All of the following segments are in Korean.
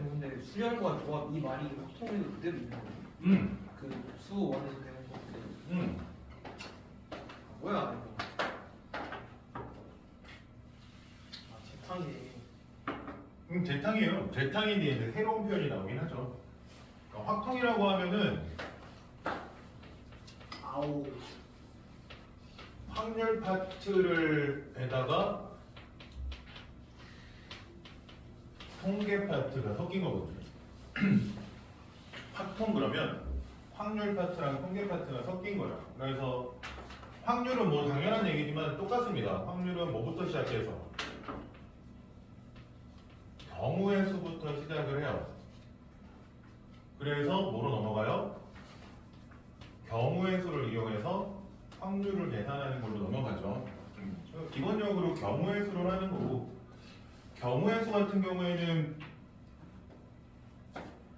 근데 수열과 조합 이 말이 확통에도 그대로 있는 거예요. 그 수원에서 배운 거 그대로. 뭐야 이거? 아 재탕이네. 재탕이에요. 재탕인데 이제 새로운 표현이 나오긴 하죠. 그러니까 확통이라고 하면은 아오. 확률 파트를 에다가 통계 파트가 섞인 거거든요. 확통 그러면 확률 파트랑 통계 파트가 섞인 거죠. 그래서 확률은 뭐 당연한 얘기지만 똑같습니다. 확률은 뭐부터 시작해서 경우의 수부터 시작을 해요. 그래서 뭐로 넘어가요? 경우의 수를 이용해서 확률을 계산하는 걸로 넘어가죠. 기본적으로 경우의 수를 하는 거고, 경우의 수 같은 경우에는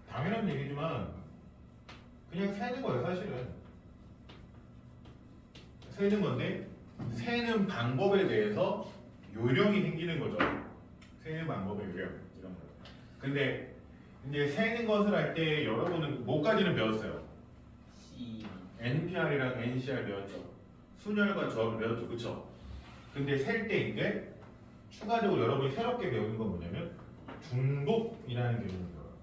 당연한 얘기지만 그냥 세는 거예요. 사실은 세는 건데, 세는 방법에 대해서 요령이 생기는 거죠. 세는 방법의 요령 이런 거. 근데 이제 세는 것을 할 때 여러분은 뭐까지는 배웠어요? NPR이랑 NCR 배웠죠. 순열과 조합을 배웠죠. 그쵸? 근데 셀 때 이제 추가적으로 여러분이 새롭게 배우는 건 뭐냐면 중복이라는 개념이에요.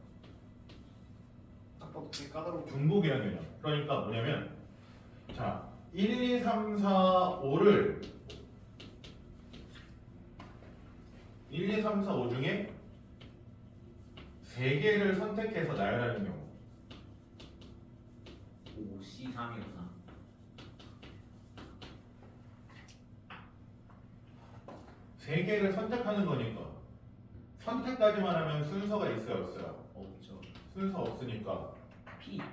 딱 봐도 되게 까다로워. 중복이라는 개념. 그러니까 뭐냐면 자 1, 2, 3, 4, 5를 1, 2, 3, 4, 5 중에 3개를 선택해서 나열하는 경우. 5, C3이었나? 세 개를 선택하는 거니까 선택까지만 하면 순서가 있어요, 없어요? 없죠. 순서 없으니까 P가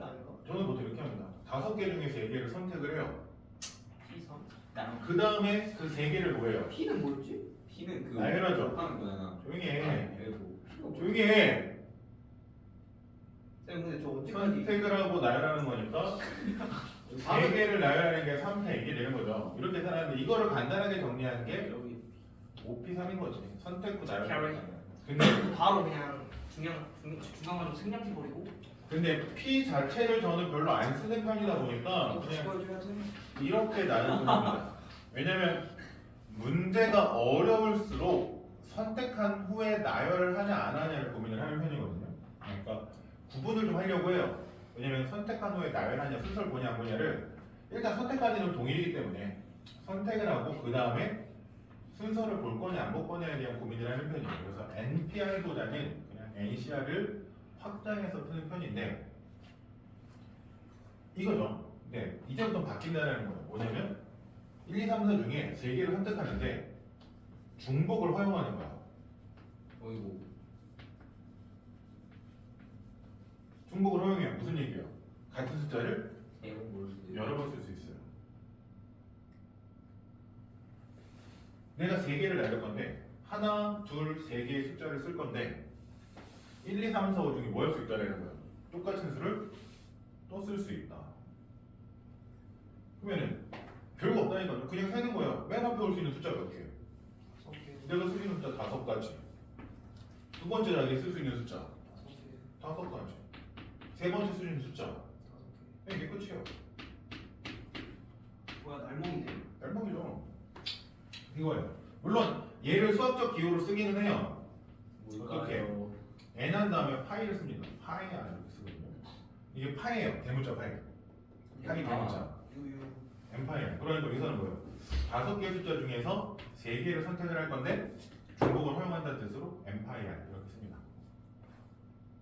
아닌가? 저는 보통 이렇게 합니다. 5개 중에 3개를 선택을 해요. P3? 그 다음에 그 3개를 뭐예요? P는 뭐였지? P는 그 나열하죠. 하는 거잖아. 조용히 해. 알고. 조용히 해. 쌤 근데 저 언제까지 선택을 하고 나열하는 거니까 3개를 나열하는 게 3패 이게 되는 거죠. 이렇게 계산하는데 이거를 간단하게 정리하는 게 여기 5P3인 거지. 선택 후 나열하는 캐리. 거잖아요. 근데 바로 그냥 중간 가지고 생략해 버리고 P 자체를 저는 별로 안 쓰는 편이다 보니까 그냥 찍어줘야지. 이렇게 나누는 겁니다. 왜냐면 문제가 어려울수록 선택한 후에 나열하냐 안 하냐를 고민을 하는 편이거든요. 그러니까 구분을 좀 하려고 해요. 왜냐면 선택한 후에 나열하냐 순서를 보냐 안 보냐를 일단 선택까지는 동일이기 때문에 선택을 하고 그 다음에 순서를 볼 거냐 안 볼 거냐에 대한 고민을 하는 편이에요. 그래서 NPR보다는 그냥 NCR을 확장해서 푸는 편인데 이거죠. 네, 이제부터 바뀐다는 거예요. 뭐냐면 1, 2, 3, 4 중에 3개를 선택하는데 중복을 허용하는 거야. 어이구. 중복을 허용해요. 무슨 얘기예요? 같은 숫자를 내용 모를 수도 있고. 여러 번 쓸 수 있어요. 내가 3개를 나열 건데 하나, 둘, 3개의 숫자를 쓸 건데 1, 2, 3, 4, 5 중에 뭐 할 수 있다는 거예요? 똑같은 수를 또 쓸 수 있다. 그러면은 별거 없다니까요. 그냥 세는 거야. 맨 앞에 올 수 있는 숫자 몇 개? 내가 쓸 수 있는 숫자 5가지. 두 번째 자리에 쓸 수 있는 숫자 5가지. 세 번째 쓸 수 있는 숫자 이게 끝이에요. 뭐야 날먹이네. 짤막이죠. 이거예요. 물론 얘를 수학적 기호로 쓰기는 해요. 어떻게? n 한 다음에 파이를 씁니다. 파이 안 이렇게 쓰거든요. 이게 파이예요. 대문자 파이. 파이 대문자. 유유. n 파이예요. 그러니까 여기서는 뭐예요? 5개의 숫자 중에서 3개를 선택을 할 건데 중복을 허용한다는 뜻으로 n 파이 r 이렇게 씁니다.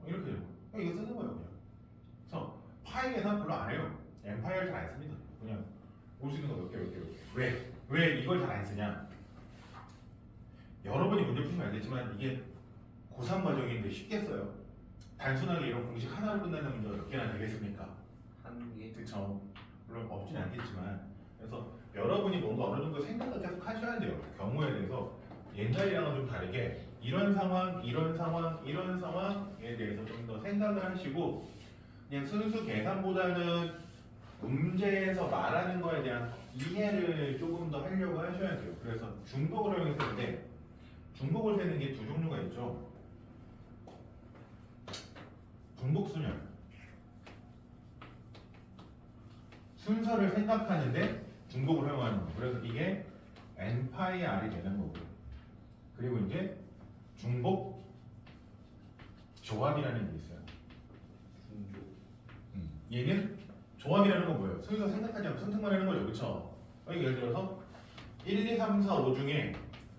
이렇게 돼요. 이거 쓰는 거예요, 그냥. 그래서 파이 계산 별로 안 해요. n 파이 r 잘 안 씁니다. 그냥 올 수 있는 거 몇 개, 몇 개, 몇 개. 왜 이걸 잘 안 쓰냐? 여러분이 문제 푸시면 알겠지만 이게 고3 과정인데 쉽게 써요. 단순하게 이런 공식 하나로 끝나는 문제가 몇 개나 되겠습니까? 한 개. 그쵸. 물론 없진 않겠지만 그래서 여러분이 뭔가 어느 정도 생각을 계속 하셔야 돼요. 경우에 대해서 옛날이랑은 좀 다르게 이런 상황, 이런 상황, 이런 상황에 대해서 좀 더 생각을 하시고 그냥 순수 계산보다는 문제에서 말하는 거에 대한 이해를 조금 더 하려고 하셔야 돼요. 그래서 중복을 활용했을 때 중복을 세는 게 두 종류가 있죠. 중복순열. 순서를 생각하는데 중복을 활용하는 거. 그래서 이게 n파이 r이 되는 거고. 그리고 이제 중복 조합이라는 게 있어요. 중조. 얘는 조합이라는 건 뭐예요? 순서 생각하지 않고 선택만 하는 거죠. 그쵸? 예를 들어서 1, 2, 3, 4, 5 중에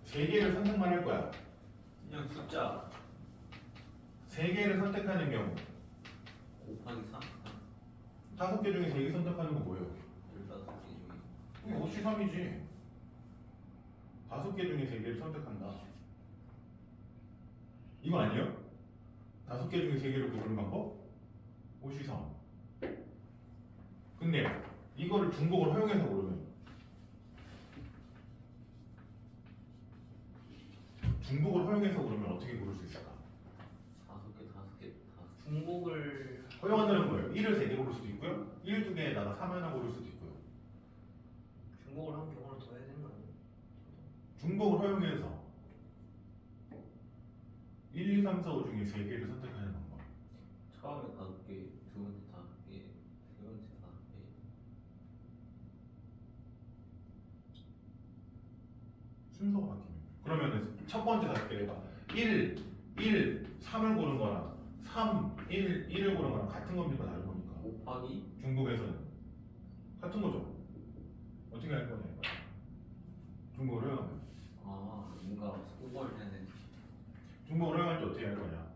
3개를 선택만 할 거야. 그냥 숫자 3개를 선택하는 경우 곱하기 3. 5개 중에 3개 선택하는 거 뭐예요? 15개 중에. 이게 5시 3이지. 5개 중에 3개를 선택한다. 이거 아니에요? 5개 중에 3개를 고르는 방법? 5시 3. 근데 이거를 중복을 활용해서 고르면 중복을 활용해서 고르면 어떻게 고를 수 있을까? 5개. 중복을 허용한다는 거예요. 1을 3개 고를 수도 있고요. 1, 2개에다가 3 하나 고를 수도 있고요. 중복을 한 경우를 더 해야 되는 거 아니에요? 중복을 허용해서 1, 2, 3, 4, 5 중에 3개를 선택하는 방법. 처음에 5개, 두 번째 5개, 세 번째 5개. 순서가 바뀌면. 그러면 첫 번째 5개가 1, 3을 고른 거랑 3, 1을 고른 거랑 같은 겁니까? 다른 겁니까? 곱하기 중복에서는 같은 거죠. 어떻게 할 거냐? 중복을 허용하면. 뭔가 소거를 해야 되는. 중복을 허용할 때 어떻게 할 거냐?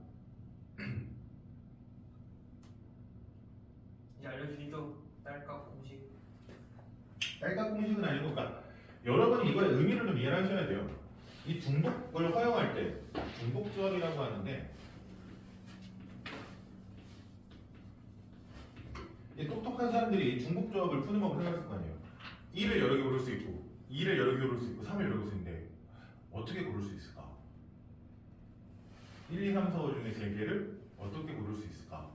이제 알려주시죠. 딸깍 공식. 딸깍 공식은 아니고, 그러니까 여러분이 이거의 의미를 좀 이해하셔야 돼요. 이 중복을 허용할 때 중복 조합이라고 하는데, 이 똑똑한 사람들이 이 중복 조합을 푸는 법을 생각했을 거 아니에요. 1을 여러 개 고를 수 있고, 2를 여러 개 고를 수 있고, 3을 여러 개 고를 수 있는데 어떻게 고를 수 있을까? 1, 2, 3, 4, 5 중에 3개를 어떻게 고를 수 있을까?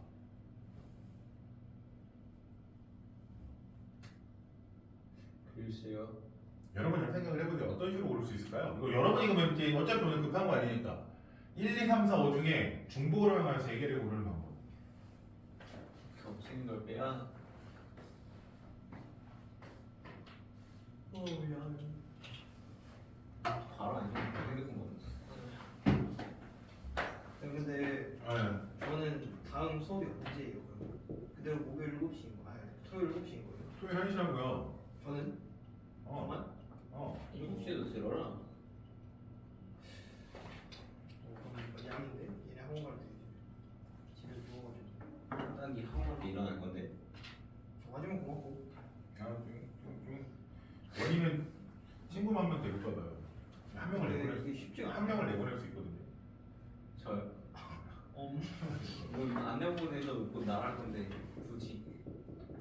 글쎄요. 여러분이 좀 생각을 해보세요. 어떤 식으로 고를 수 있을까요? 이거 여러분이 그러면 이제 어차피 오늘 급한 거 아니니까 1, 2, 3, 4, 5 중에 중복을 허용한 3개를 고르는 방법. 겹치는 걸 빼야. 바로 아니면 핸드폰 뭐. 근데 네. 저는 다음 수업이 언제예요? 그럼? 그대로 목요일 7시인 거, 토요일 7시인 거예요? 토요일 1시라고요. 저는 어. 정말? 7시에도 들어라. 그럼 양인데 얘네 학원 갈 때 집에서 누워가지고 딱이 학원에 일어날 건데. 와주면 고맙고. 좀 원인은 친구만 명 데리고 가봐요. 한 명을 근데 내보낼 이게 쉽지가 한 명을 내보낼 수 있거든요. 저요. 뭐 안내부에서 곧 나갈 건데 굳이.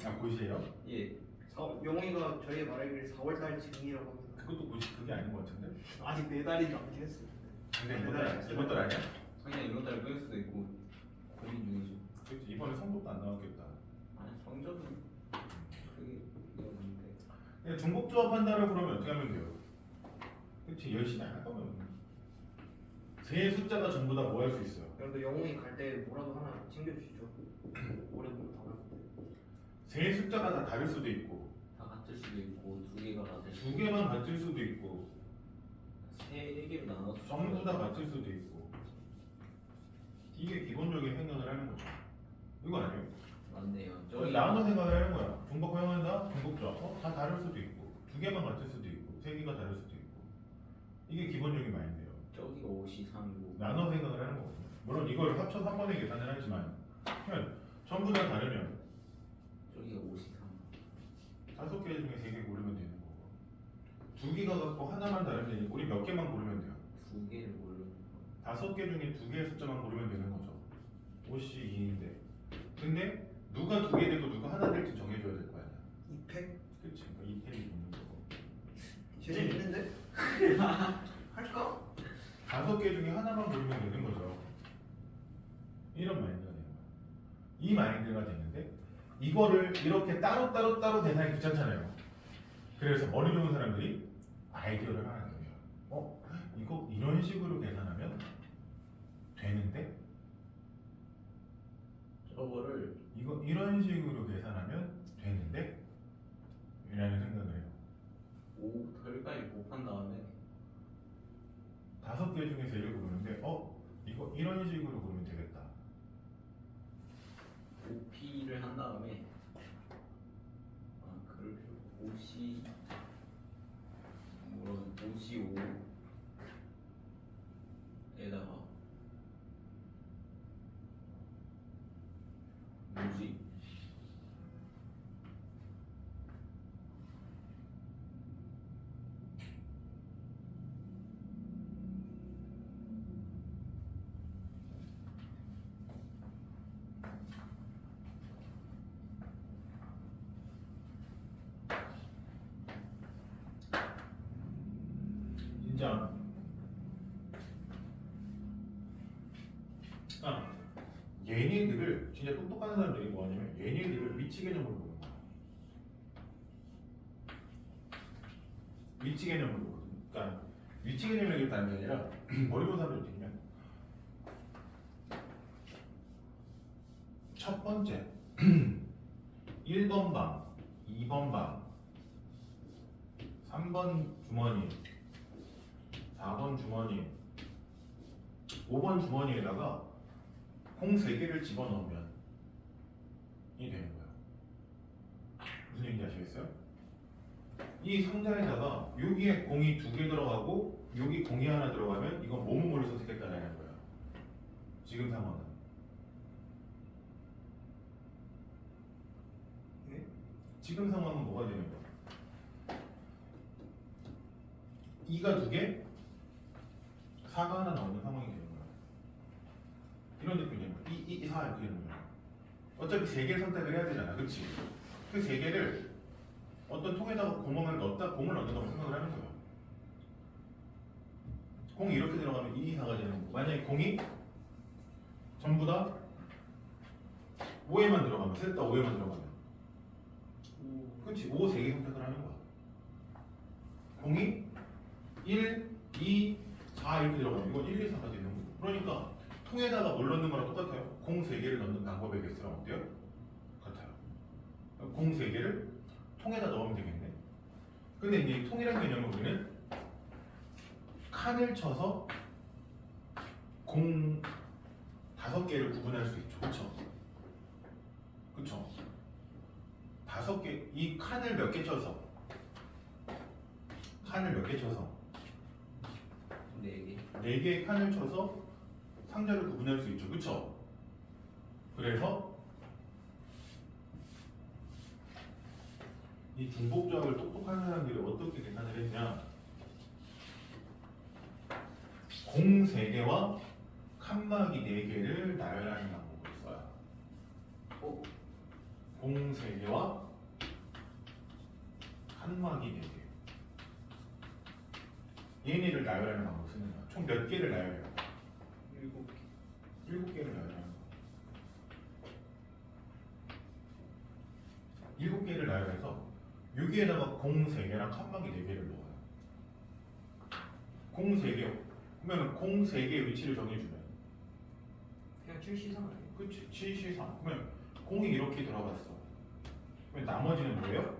아 고시예요? 예. 영웅이가 저희 말하기를 4월달 즈음이라고 합니다. 그것도 고시 그게 아닌 것 같은데. 아직 4달이 남긴 했어요. 근데 이번 달 아니야? 그냥 이번 달에 끊을 수도 있고 고민 중이죠. 그렇지 이번에 성적도 안 나왔겠다. 아니 성적은 그게 없는데. 그냥 중복 조합한다고 그러면 어떻게 하면 돼요? 그렇지 열심히 안 할 거면 세 숫자가 전부 다 뭐 할 수 있어요? 여러분들 영웅이 갈 때 뭐라도 하나 챙겨주시죠. 올해 보면 다 갈 건데. 세 숫자가 다 다를 수도 있고 다 같을 수도 있고 두 개가 같을 수도 두 개만 같을 수도 있고 세 개로 나눠서 전부 다 같을 수도 있고 이게 기본적인 생각을 하는 거죠. 이거 아니에요? 맞네요. 나눠 생각을 하는 거야. 중복 허용한다? 중복 조합. 다 다를 수도 있고 두 개만 같을 수도 있고 세 개가 다를 수도 있고 이게 기본적인 마인드예요. 저기가 5시 3고 나눠 생각을 하는 거거든요. 물론 이걸 합쳐서 한 번에 계산을 하지만 그냥 전부 다 다르면 저기가 5시 3. 5개 중에 3개 고르면 되는 거고 두 개가 갖고 하나만 다르면 되니까 우리 몇 개만 고르면 돼요. 두 개를 고르는 5개 중에 2개의 숫자만 고르면 되는 거죠. 5시 2인데 근데 누가 2개 되고 누가 하나 될지 정해줘야 될 거 아니야. 2팩? 그치? 그러니까 2팩이 있는 거고 제재 있는데? 할까? 5개 중에 하나만 고르면 되는 거죠. 이런 마인드가 되는 거야. 이 마인드가 되는데 이거를 이렇게 따로 계산이 귀찮잖아요. 그래서 머리 좋은 사람들이 아이디어를 하나 내요. 이거 이런 식으로 계산하면 되는데 저거를 이거 이런 식으로 계산하면 되는데 이라는 생각을 해요. 5 결까지 곱한 다음에 5개 중에서 1을 고르는데 이거 이런 식으로 고르면 되겠다. 5P를 한 다음에 그럴 필요 5C 물론 5C5에다가 뭐지? 진짜 얘네들을 진짜 똑똑한 사람들이 뭐하냐면 얘네들을 위치 개념으로 보는 거야. 위치 개념으로 보거든. 그러니까 위치 개념을 얘기하는 게 아니라 머리 보는 사람들이 어떻게 하면 첫 번째 1번 방, 2번 방, 3번 주머니, 4번 주머니, 5번 주머니에다가 공 3개를 집어넣으면 이 되는 거예요. 무슨 얘기인지 아시겠어요? 이 상자에다가 여기에 공이 2개 들어가고 여기 공이 하나 들어가면 이건 뭐뭐를 선택했다라는 거예요. 지금 상황은. 네? 지금 상황은 뭐가 되는 거예요? 2가 2개, 4가 하나 나오는 상황이 되는 거예요. 이런 느낌이에요. 2, 4 이렇게 되는 거예요. 어차피 3개를 선택을 해야 되잖아. 그치? 그 3개를 어떤 통에다가 공을 넣는다고 생각을 하는 거예요. 공이 이렇게 들어가면 2, 4가 되는 거고, 만약에 공이 전부 다 5에만 들어가면, 셋 다 5에만 들어가면, 그치? 5, 3개 선택을 하는 거야. 공이 1, 2, 4 이렇게 들어가면 이건 1, 2, 4가 되는 거고. 그러니까 통에다가 뭘 넣는 거랑 똑같아요. 공 3개를 넣는 방법의 개수랑 어때요? 같아요. 공 3개를 통에다 넣으면 되겠네. 근데 이제 통이라는 개념은 우리는 칸을 쳐서 공 5개를 구분할 수 있죠. 그쵸? 그쵸? 5개, 이 칸을 몇 개 쳐서 4개 4개의 칸을 쳐서 상자를 구분할 수 있죠. 그쵸? 그래서 이 중복조합을 똑똑한 사람들이 어떻게 계산을 했냐, 공 3개와 칸막이 4개를 나열하는 방법을 써요. 공 3개와 칸막이 4개, 얘네를 나열하는 방법을 쓰는 거야. 총 몇 개를 나열해요? 7개. 7개를 나열하는 거야. 7개를 나열해서 여기에다가 공 3개랑 칸막이 4개를 넣어요. 공 3개. 그러면 공 3개의 위치를 정해주면 그냥 7C3 아니에요? 그치? 7C3. 그러면 공이 이렇게 들어갔어. 그러면 나머지는 뭐예요?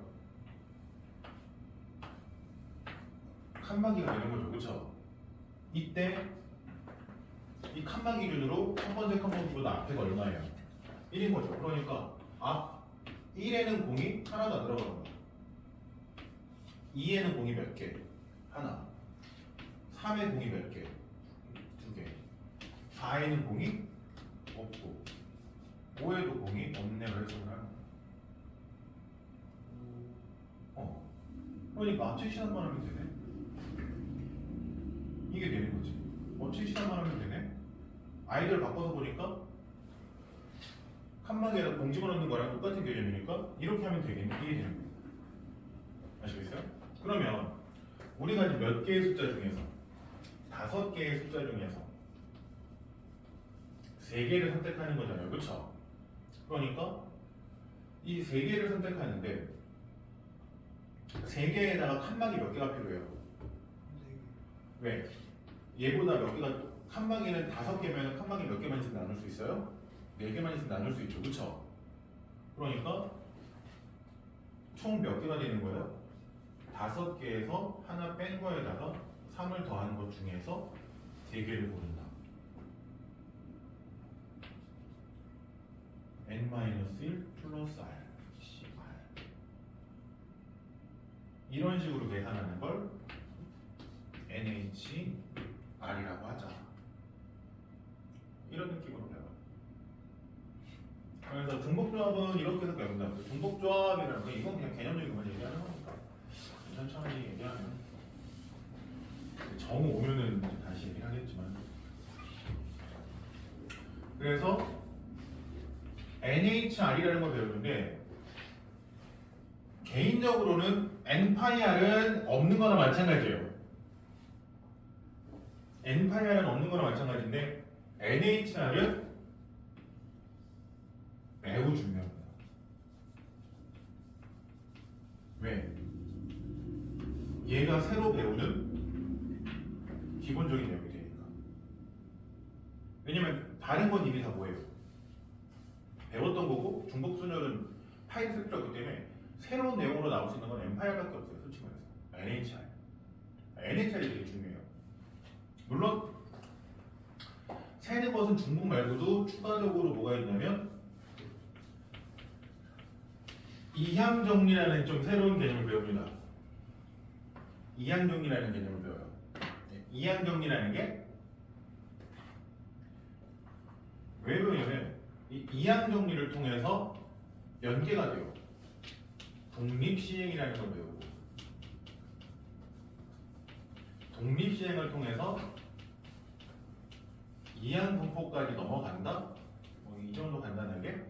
칸막이가 되는 거죠. 그쵸? 이때 이 칸막 기준으로 첫 번째 칸막이보다 앞에가 얼마예요? 1인 거죠. 그러니까 앞 1에는 공이 하나도 안 들어가는 거야. 2에는 공이 몇 개? 하나. 3에 공이 몇 개? 2개. 4에는 공이 없고 5에도 공이 없네요. 해석을 하는 거야. 그러니까 7시간만 하면 되네. 이게 되는 거지. 7시간만 하면 되네. 아이디어를 바꿔서 보니까 칸막이에다 공 집어넣는 거랑 똑같은 개념이니까 이렇게 하면 되겠네. 이게 되는 거예요. 아시겠어요? 그러면 우리가 이제 몇 개의 숫자 중에서 5개의 숫자 중에서 3개를 선택하는 거잖아요. 그렇죠? 그러니까 이 3개를 선택하는데 3개에다가 칸막이 몇 개가 필요해요? 왜? 얘보다 몇 개가, 칸막이는 5개면 칸막이 몇 개만 있으면 나눌 수 있어요? 4개만 있으면 나눌 수 있죠. 그쵸? 그러니까 총 몇 개가 되는 거예요? 5개에서 하나 뺀 거에다가 3을 더하는 것 중에서 3개를 고른다. n-1 플러스 r, cr. 이런 식으로 계산하는 걸 NHR이라고 하자. 이런 느낌으로 배워요. 그래서 중복조합은 이렇게 해서 배운다. 중복조합이라는 건 이건 그냥 개념적인 걸 얘기하는 거니까 천천히 얘기하면 정우 오면은 다시 얘기를 하겠지만, 그래서 NHR이라는 걸 배우는데 개인적으로는 N-r은 없는 거나 마찬가지예요. N-r은 없는 거나 마찬가지인데 NHR은 매우 중요합니다. 왜? 얘가 새로 배우는 기본적인 내용이 되니까. 왜냐면 다른 건 이미 다 뭐예요? 배웠던 거고 중복순열은 파일 섹터였기 때문에 새로운 내용으로 나올 수 있는 건 N-r밖에 없어요. 솔직히 말해서 NHR. NHR이 되게 중요해요. 물론 세는 것은 중복 말고도 추가적으로 뭐가 있냐면 이항정리라는 좀 새로운 개념을 배웁니다. 이항정리라는 개념을 배워요. 이항정리라는 게 왜 배우냐면 이 이항정리를 통해서 연계가 돼요. 독립시행이라는 걸 배우고, 독립시행을 통해서 이항분포까지 넘어간다? 이 정도 간단하게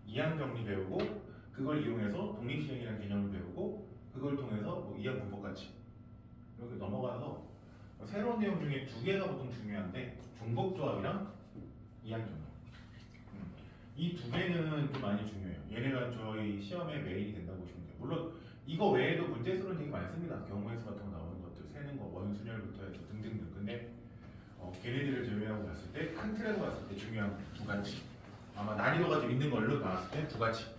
이항정리 배우고, 그걸 이용해서 독립시행이라는 개념을 배우고, 그걸 통해서 이항분포까지 이렇게 넘어가서 새로운 내용 중에 2개가 보통 중요한데 중복조합이랑 이항정리, 이 2개는 좀 많이 중요해요. 얘네가 저희 시험의 메인이 된다고 보시면 돼요. 물론 이거 외에도 문제수는 되게 많습니다. 경우의 수 같은 거 나오는 것들, 세는 거, 원순열부터 해서 등등등. 근데 걔네들을 제외하고 봤을 때, 큰 틀에서 봤을 때 중요한 2가지, 아마 난이도가 좀 있는 걸로 나왔을 때 2가지.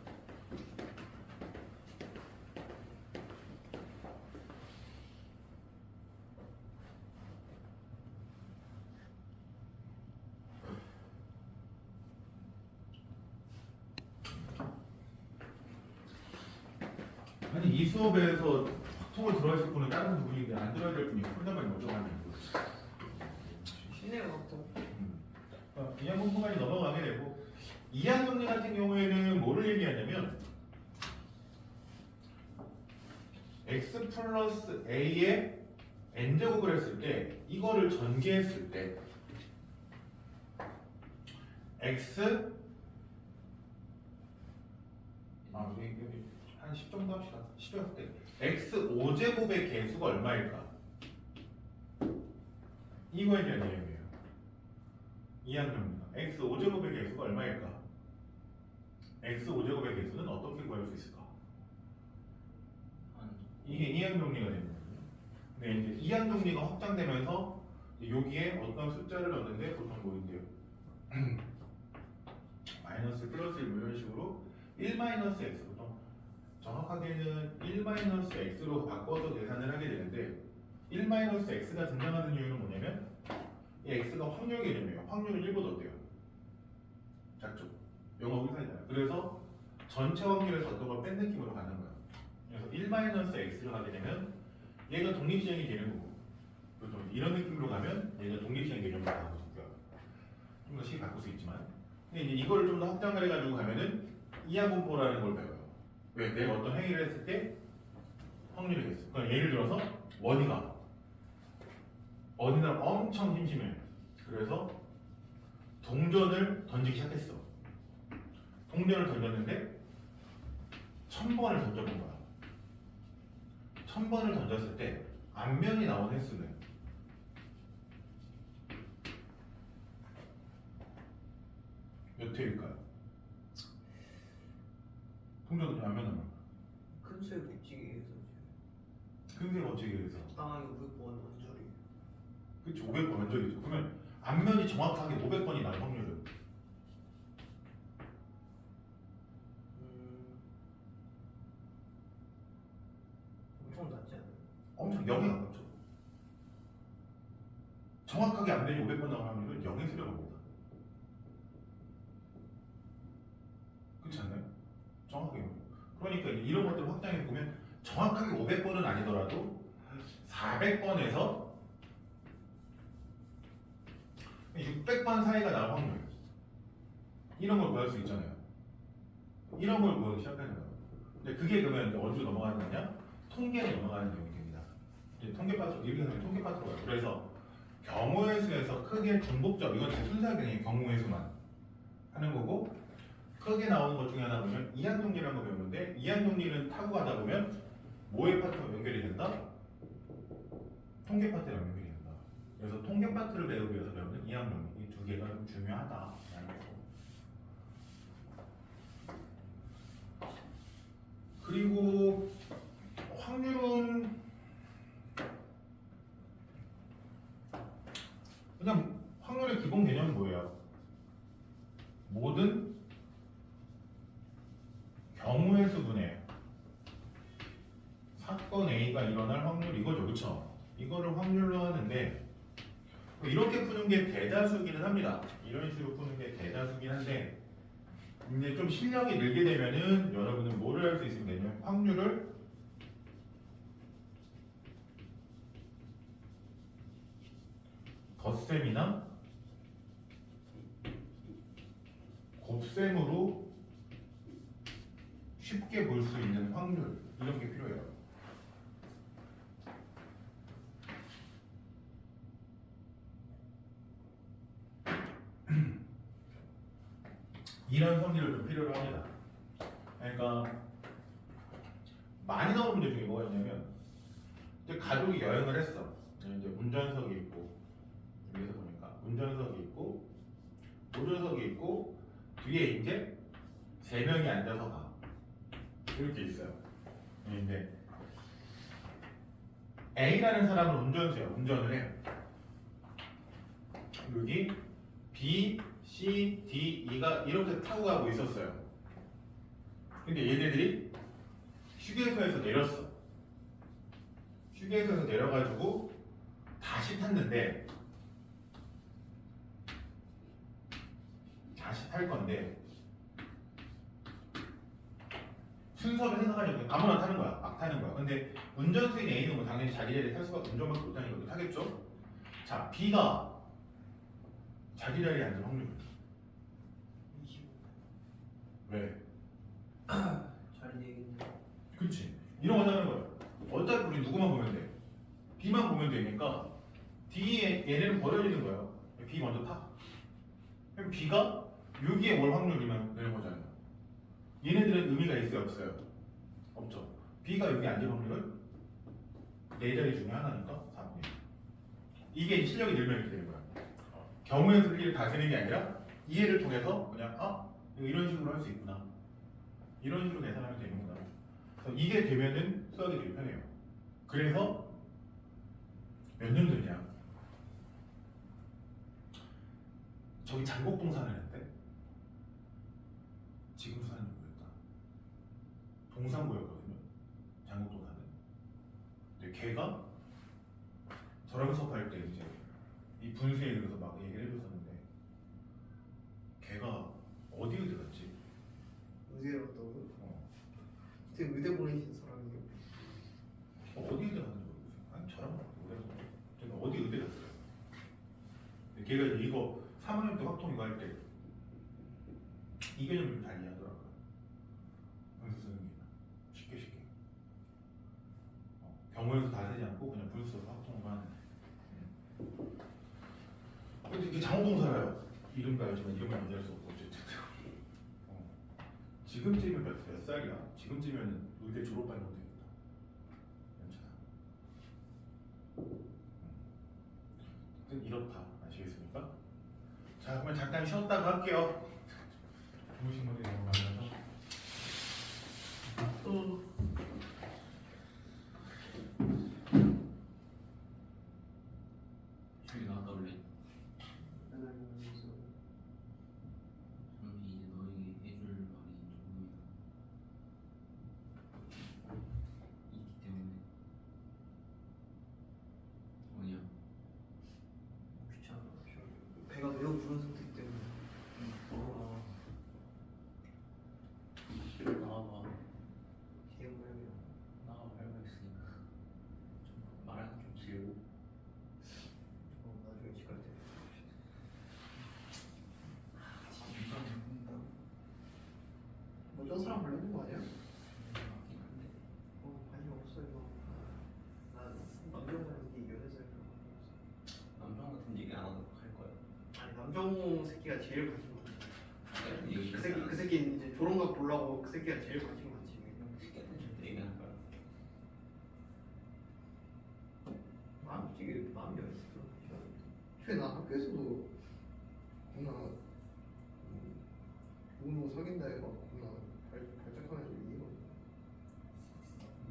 아니 이 수업에서 통을 들어야 될 분은 다른 부분인데 안 들어야 될 분이 혼자만 멀쩡하네. 쉽네요, 또. 이항 분포까지 넘어가게 되고, 이항정리 같은 경우에는 뭐를 얘기하냐면 x 플러스 a에 n제곱을 했을 때, 이거를 전개했을 때 x 여기 한 10 정도 합시다. 10였을 때 x 5제곱의 개수가 얼마일까? 이거에 대한 내용이에요. 이항정리가 x 5제곱의 개수가 얼마일까? x 5제곱의 개수는 어떻게 구할 수 있을까? 이게 이항정리가 되는 거거든요. 근데 이제 이항정리가 확장되면서 여기에 어떤 숫자를 넣는데 보통 뭐인데요? 마이너스 플러스 1 이런 식으로 1 마이너스 x, 보통 정확하게는 1 마이너스 x로 바꿔서 계산을 하게 되는데, 1 마이너스 x가 등장하는 이유는 뭐냐면 이 x가 확률 개념이에요. 확률은 1보다 어때요? 작죠? 영어 회사이잖아요. 그래서 전체 확률에서 어떤 걸 뺀 느낌으로 가는 거예요. 그래서 1 마이너스 x로 가게 되면 얘가 독립시행이 되는 거고, 그렇죠? 이런 느낌으로 가면 얘가 독립시행 개념으로 가고 있고요. 좀 더 쉽게 바꿀 수 있지만, 근데 이제 이걸 좀 더 확장을 해가지고 가면은 이항분포라는 걸 배워요. 왜? 내가 어떤 행위를 했을 때 확률이 됐어. 그러니까 예를 들어서 원이가 엄청 심심해. 그래서 동전을 던지기 시작했어. 동전을 던졌는데 1000번을 던져본 거야. 1000번을 던졌을 때 앞면이 나온 횟수는 몇 회일까요? 동전 앞면 나온 거야. 근처에 법칙에 의해서 근세 법칙에 의해서. 적당하게 500번 원절이. 그치, 500번 원절이죠. 그러면 앞면이 정확하게 500번이 나올 확률은 정확하게 앞면이 500번 나올 확률은 0의 수렴 겁니다. 그렇지 않나요? 정확하게. 그러니까 이런 것들을 확장해 보면 정확하게 500번은 아니더라도 400번에서 600번 사이가 나올 확률, 이런 걸 구할 수 있잖아요. 이런 걸 구하기 시작하는 거예요. 근데 그게 그러면 이제 어디로 넘어가는 거냐? 통계로 넘어가는 내용이 됩니다. 이제 통계 파트로, 이렇게 하면 통계 파트로 가요. 그래서 경우의 수에서 크게 중복적, 이건 제 순서의 경우의 수만 하는 거고, 크게 나오는 것 중에 하나 보면 이항동리라는 거 배우는데, 이항동리는 타고 가다 보면 뭐의 파트가 연결이 된다? 통계 파트랑 연결이 된다. 그래서 통계 파트를 배우기 위해서 배우는 이항동리, 이 두 개가 좀 중요하다라는 거고. 그리고 확률은 그냥 확률의 기본 개념은 뭐예요? 모든 경우의 수분에 사건 A가 일어날 확률, 이거죠, 그렇죠? 이거를 확률로 하는데 이렇게 푸는 게 대다수기는 합니다. 이런 식으로 푸는 게 대다수긴 한데 이제 좀 실력이 늘게 되면은 여러분은 뭐를 할 수 있으면 되냐면 확률을 덧셈이나 곱셈으로 쉽게 볼 수 있는 확률, 이런 게 필요해요. 이런 성질을 좀 필요로 합니다. 그러니까 많이 나오는 문제 중에 뭐가 있냐면 이제 가족이 여행을 했어. 이제 운전석이 있고, 위에서 보니까 운전석이 있고 보조석이 있고 뒤에 이제 세 명이 앉아서 가. 이렇게 있어요. 근데 A라는 사람은 운전수야. 운전을 해. 여기 B, C, D, E가 이렇게 타고 가고 있었어요. 근데 얘네들이 휴게소에서 내렸어. 휴게소에서 내려가지고 다시 탔는데, 다시 탈 건데 순서를 생각하려면 아무나 타는 거야. 막 타는 거야. 근데 운전수인 A는 뭐 당연히 자기 자리에 탈 수가, 운전밖에 못하니까 여기 타겠죠. 자, B가 자기 자리에 앉을 확률. 25. 왜? 잘 얘기했네. 그렇지. 이런 거 하는 거야. 어차피 우리 누구만 보면 돼? B만 보면 되니까 D에 얘네는 버려지는 거예요. B 먼저 타. 그럼 B가 여기에 올 확률이면 되는 거잖아요. 얘네들은 의미가 있어요, 없어요? 없죠. B가 여기 앉을 확률은 네 자리 중에 하나니까 4분의 1. 이게 실력이 늘면 이렇게 되는 거야. 경우의 수를 다 세는 게 아니라 이해를 통해서 그냥 이런 식으로 할 수 있구나. 이런 식으로 계산하면 되는구나. 그래서 이게 되면은 수학이 되게 편해요. 그래서 몇 년 됐냐? 저기 장곡동산을 했대. 지금 사는지 모르겠다. 동산고였거든요. 장곡동산은. 근데 걔가 저랑 수업할 때 이제 이 분수에 대해서 막 얘기를 해줬었는데, 걔가 어디 의대 갔지? 의대로 갔다고요? 어. 되게 의대 보내신 사람이에요. 어디 의대 갔는지 모르겠어요. 아니 저랑 모르겠어요. 제가 어디 의대 갔어요. 근데 걔가 이거 3학년 때 확통 이거 할 때 이 개념을 좀 잘 이해하더라고요. 분수 쓰는 게 쉽게 경우에서 다 세지 않고 그냥 분수 써서 확통을 하는. 근데 이게 장호동 살아요. 이름도 알지만 이름을 얘기할 수 없고 어쨌든. 지금쯤이면 몇 살이야? 지금쯤이면 의대 졸업반이 못 되겠다. 괜찮아. 이렇다. 아시겠습니까? 자, 그러면 잠깐 쉬었다가 할게요. 주무신 분들이 너무 많아서. 저기 나갔다 올래? 하나님께서 잠시 이제 너에게 해줄 말이 조금이다 있기 때문에. 뭐냐? 혹시 그런 상태이기 때문에. 나와봐. 개모양이야. 나와 알고 있으니까. 좀 말하기 좀 길고. 나중에 집 갈 때. 뭐저 사람 걸리는 거 아니야? 맞긴 한데. 관심 없어 이거. 난 남정은 이게 연애사일 거. 남편 같은 얘기 안 하고 할 거야. 아니 남정 새끼가 제일 관심 많지. 같은 얘기 그 새끼는 이제 조롱각 보려고 그 새끼가 제일 관심 많지. 쉽게는 좀 얘기할 거야. 마음 솔직히 마음이 어딨어. 최나 학교에서도 겁나 누구 사귄다 해봐. 겁나 발작하는 애들이 있거든.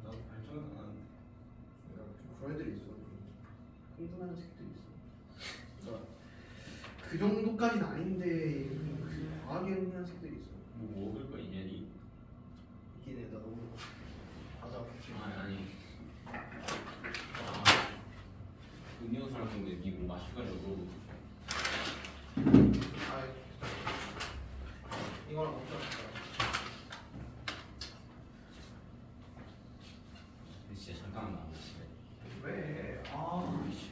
나도 발전은 안 하는데. 좀 그런 애들이 있어. 흥분하는 새끼들이 있어. 그러니까 그 정도까지는 아닌데 과하게 흥분하는 새끼들이 있어. 뭐 먹을 거 있냐니? 있긴 해. 나 너무 과자 없지. 아니. 음료수 할 건데 니뭐 마셔가지고. 아 이거랑 먹자. 진짜 잠깐만 나오고 싶어. 왜? 아 씨.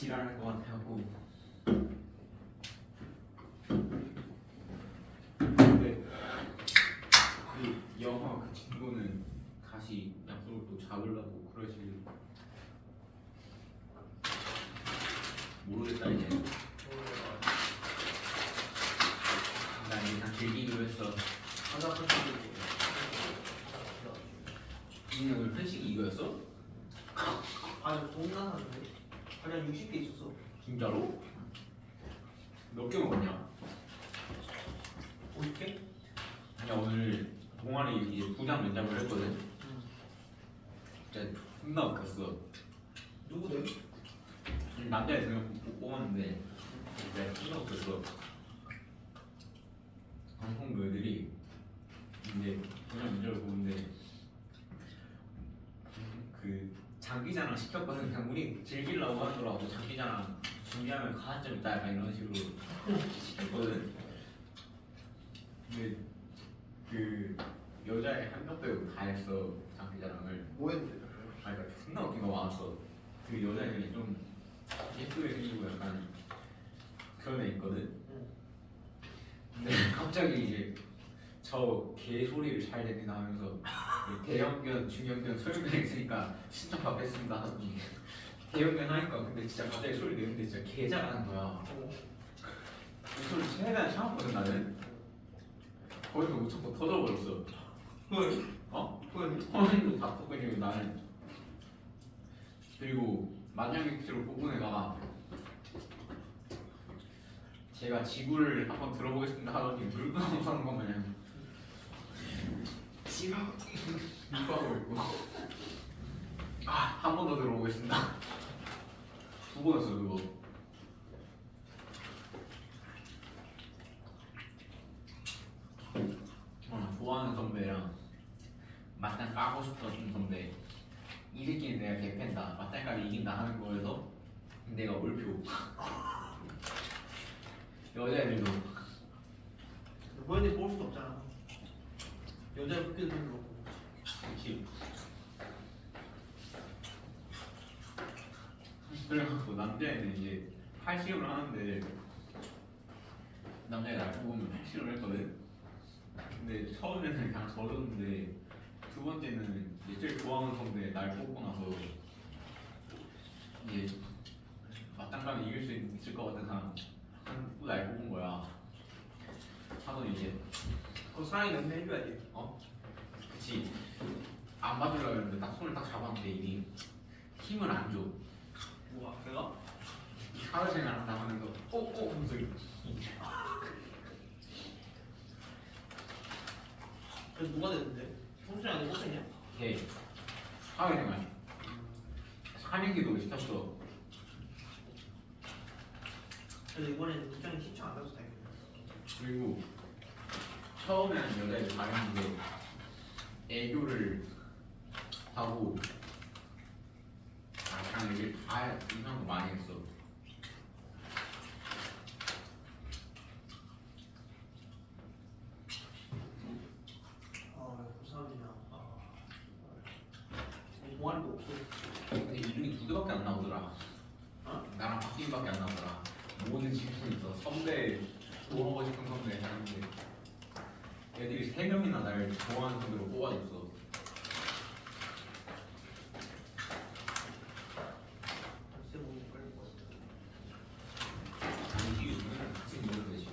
지랄할 것 같아갖고. 근데 그 영화 그 친구는 다시 약속을 또 잡으려고 그러실 모르겠다 이제. 나 이제 다 즐기기로 했어. 하나 펼치고 이는 오늘 편식이 이거였어? 아니 동남아인데 그냥 60개 있었어. 진짜로? 몇 개 먹었냐? 50개? 아니야 오늘 동아리 이제 부장 면접을 했거든. 진짜 존나 웃겼어. 누구래? 남자애 2명 뽑았는데 내가 존나 웃겼어. 방송부 애들이 이제 부장 면접을 보는데 그 장기자랑 시켰거든. 그냥 우리 즐기려고 하더라고. 장기자랑 준비하면 가산점 있다 약간 이런 식으로 시켰거든. 근데 그 여자애 한 명 빼고 다 했어 장기자랑을. 뭐 했는데? 아니 그러니까 존나 웃긴 거 많았어. 그 여자애들이 좀 예쁘게 생기고 약간 그런 애 있거든. 근데 갑자기 이제 저 개소리를 잘 내린다 하면서 대형견, 중형견, 소형견 있으니까 신청 받겠습니다 하더니 대형견 하니까 근데 진짜 갑자기 소리 내는데 진짜 개 잘하는 거야. 이 소리 최대한 참았거든 나는. 거기서 못 참고 터져버렸어. 왜? 어? 왜? 허리도 다 터지고 나는. 그리고 만장일치로 뽑은 애가 제가 지구를 한번 들어보겠습니다 하더니 물도 못하는 거 마냥 지구 이거 하고 있고 한 번 더 들어보겠습니다. 2번 했어 그거. 좋아하는 선배랑 맞짱 까고 싶었던 선배. 이 새끼는 내가 개팬다 맞짱까지 이긴다 하는 거에서 내가 올표. 여자애들도 뭐였는지 볼 수도 없잖아. 여자 그렇게 되는 거고. 그렇지. 그래갖고 남자애는 이제 팔씨름을 하는데 남자애 날 보면 팔씨름을 했거든. 근데 처음에는 그냥 져줬는데 두 번째는 이제 제일 좋아하는 선배 날 뽑고 나서 이제 맞짱 가면 이길 수 있을 것 같은 사람 한또 날 뽑은 거야. 하더니 이제 그 사랑이 냄새 해줘야지. 그치. 안 받으려고 했는데 딱 손을 딱 잡았는데 이미 힘을 안 줘. 우와 걔가? 사회생활 한다 하면서 하면서 그래서 누가 됐는데? 성준이한테 꽂혔냐? 걔 사회생활 3일기도 시켰어. 그래서 이번에는 국장이 신청 안 해서 다행이다. 그리고 처음에는 여자애들 잘했는데 애교를 하고 그냥 이게 다 이상한 거 많이 했어. 고사합니다. 동아리도 없어. 근데 이름이 2개밖에 안 나오더라. 어? 나랑 박진밖에 안 나오더라. 모든 질문이 있어. 선배 좋아하고 싶은 선배 하는데 애들이 3명이나 날 좋아하는 선배로 뽑아줬어. 진짜 못 걸릴 것 같아. 당시 요즘은 같이 놀면 되지.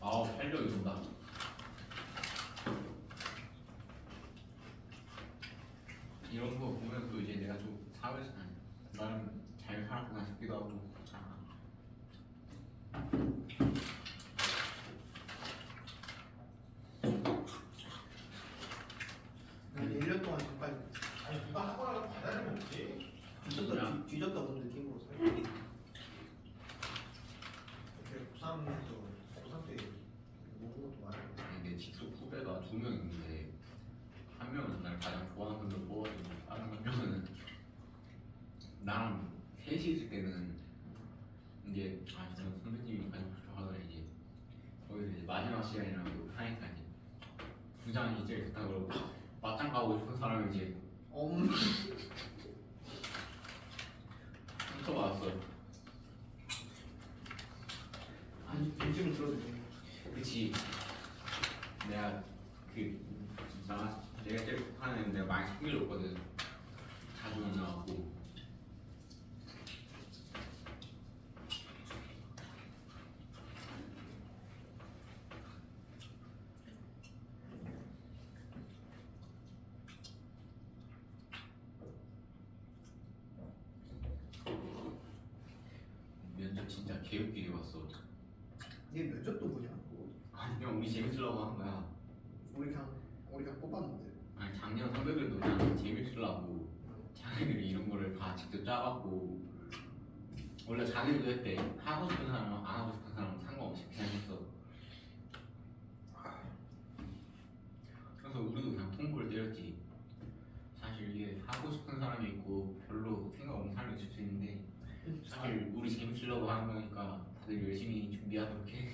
활력이 돈다. 이런 거 보면 또 이제 내가 좀 사회에서 나름 잘 살았구나 싶기도 하고. 한 1년 동안 잠깐 아니 누가 학원을 과자를 먹지? 뒤졌다 오는 느낌으로 살고. 이렇게 고3에서 고3 때 먹은 것도 많아요. 내 직속 후배가 2명 있는데 한 명은 날 가장 좋아하는 분으로 뽑아주고 다른 한 명은 나랑 셋이 있을 때는 이제 저는 선배님이 가장 좋아하더니 이제 거기서 이제 마지막 시간이라고 하니까 이제 부장이 제일 좋다 그러고 맞짱 가고 싶은 사람이 이제 상처 받았어. 아니 진심을 들어주지. 그치. 내가 내가 제일 하는 내가 많이 챙겨줬거든. 자주 만나갖고. 면접 진짜 개웃기게 봤어. 얘 면접도 보냐? 아니 형 우리 재밌으려고 한 거야. 우리 그냥 뽑았는데. 아니 작년 선배들도 그냥 재밌으려고 자기들이 이런 거를 다 직접 짜갖고 원래 자기들도 했대. 하고 싶은 사람랑 안 하고 싶은 사람 상관없이 그냥 했어. 그래서 우리도 그냥 통보를 때렸지. 사실 이게 하고 싶은 사람이 있고 별로 생각 없는 사람이 있을 수 있는데 사실 우리 재밌으려고 하는 거니까 다들 열심히 준비하도록 해.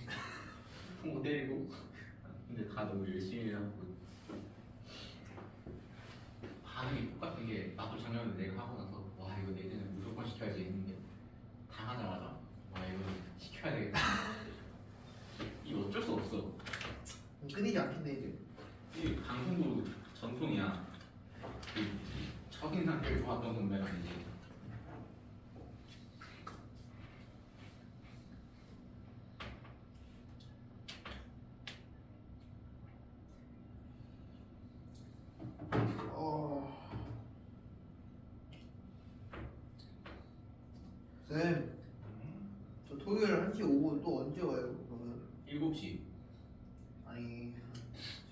통보 때리고 근데 다 너무 열심히 해갖고 반응이 똑같은 게 나도 작년에 내가 하고 나서 와 이거 내년에 무조건 시켜야지 했는데 당하자마자 와 이거 시켜야 되겠다. 이거 어쩔 수 없어. 끊이지 않겠네 이제. 이 방송도 전통이야. 그 첫인상 제일 좋았던 선배가 이제 쌤, 저 토요일 1시 오후 또 언제 와요? 그러면 7시. 아니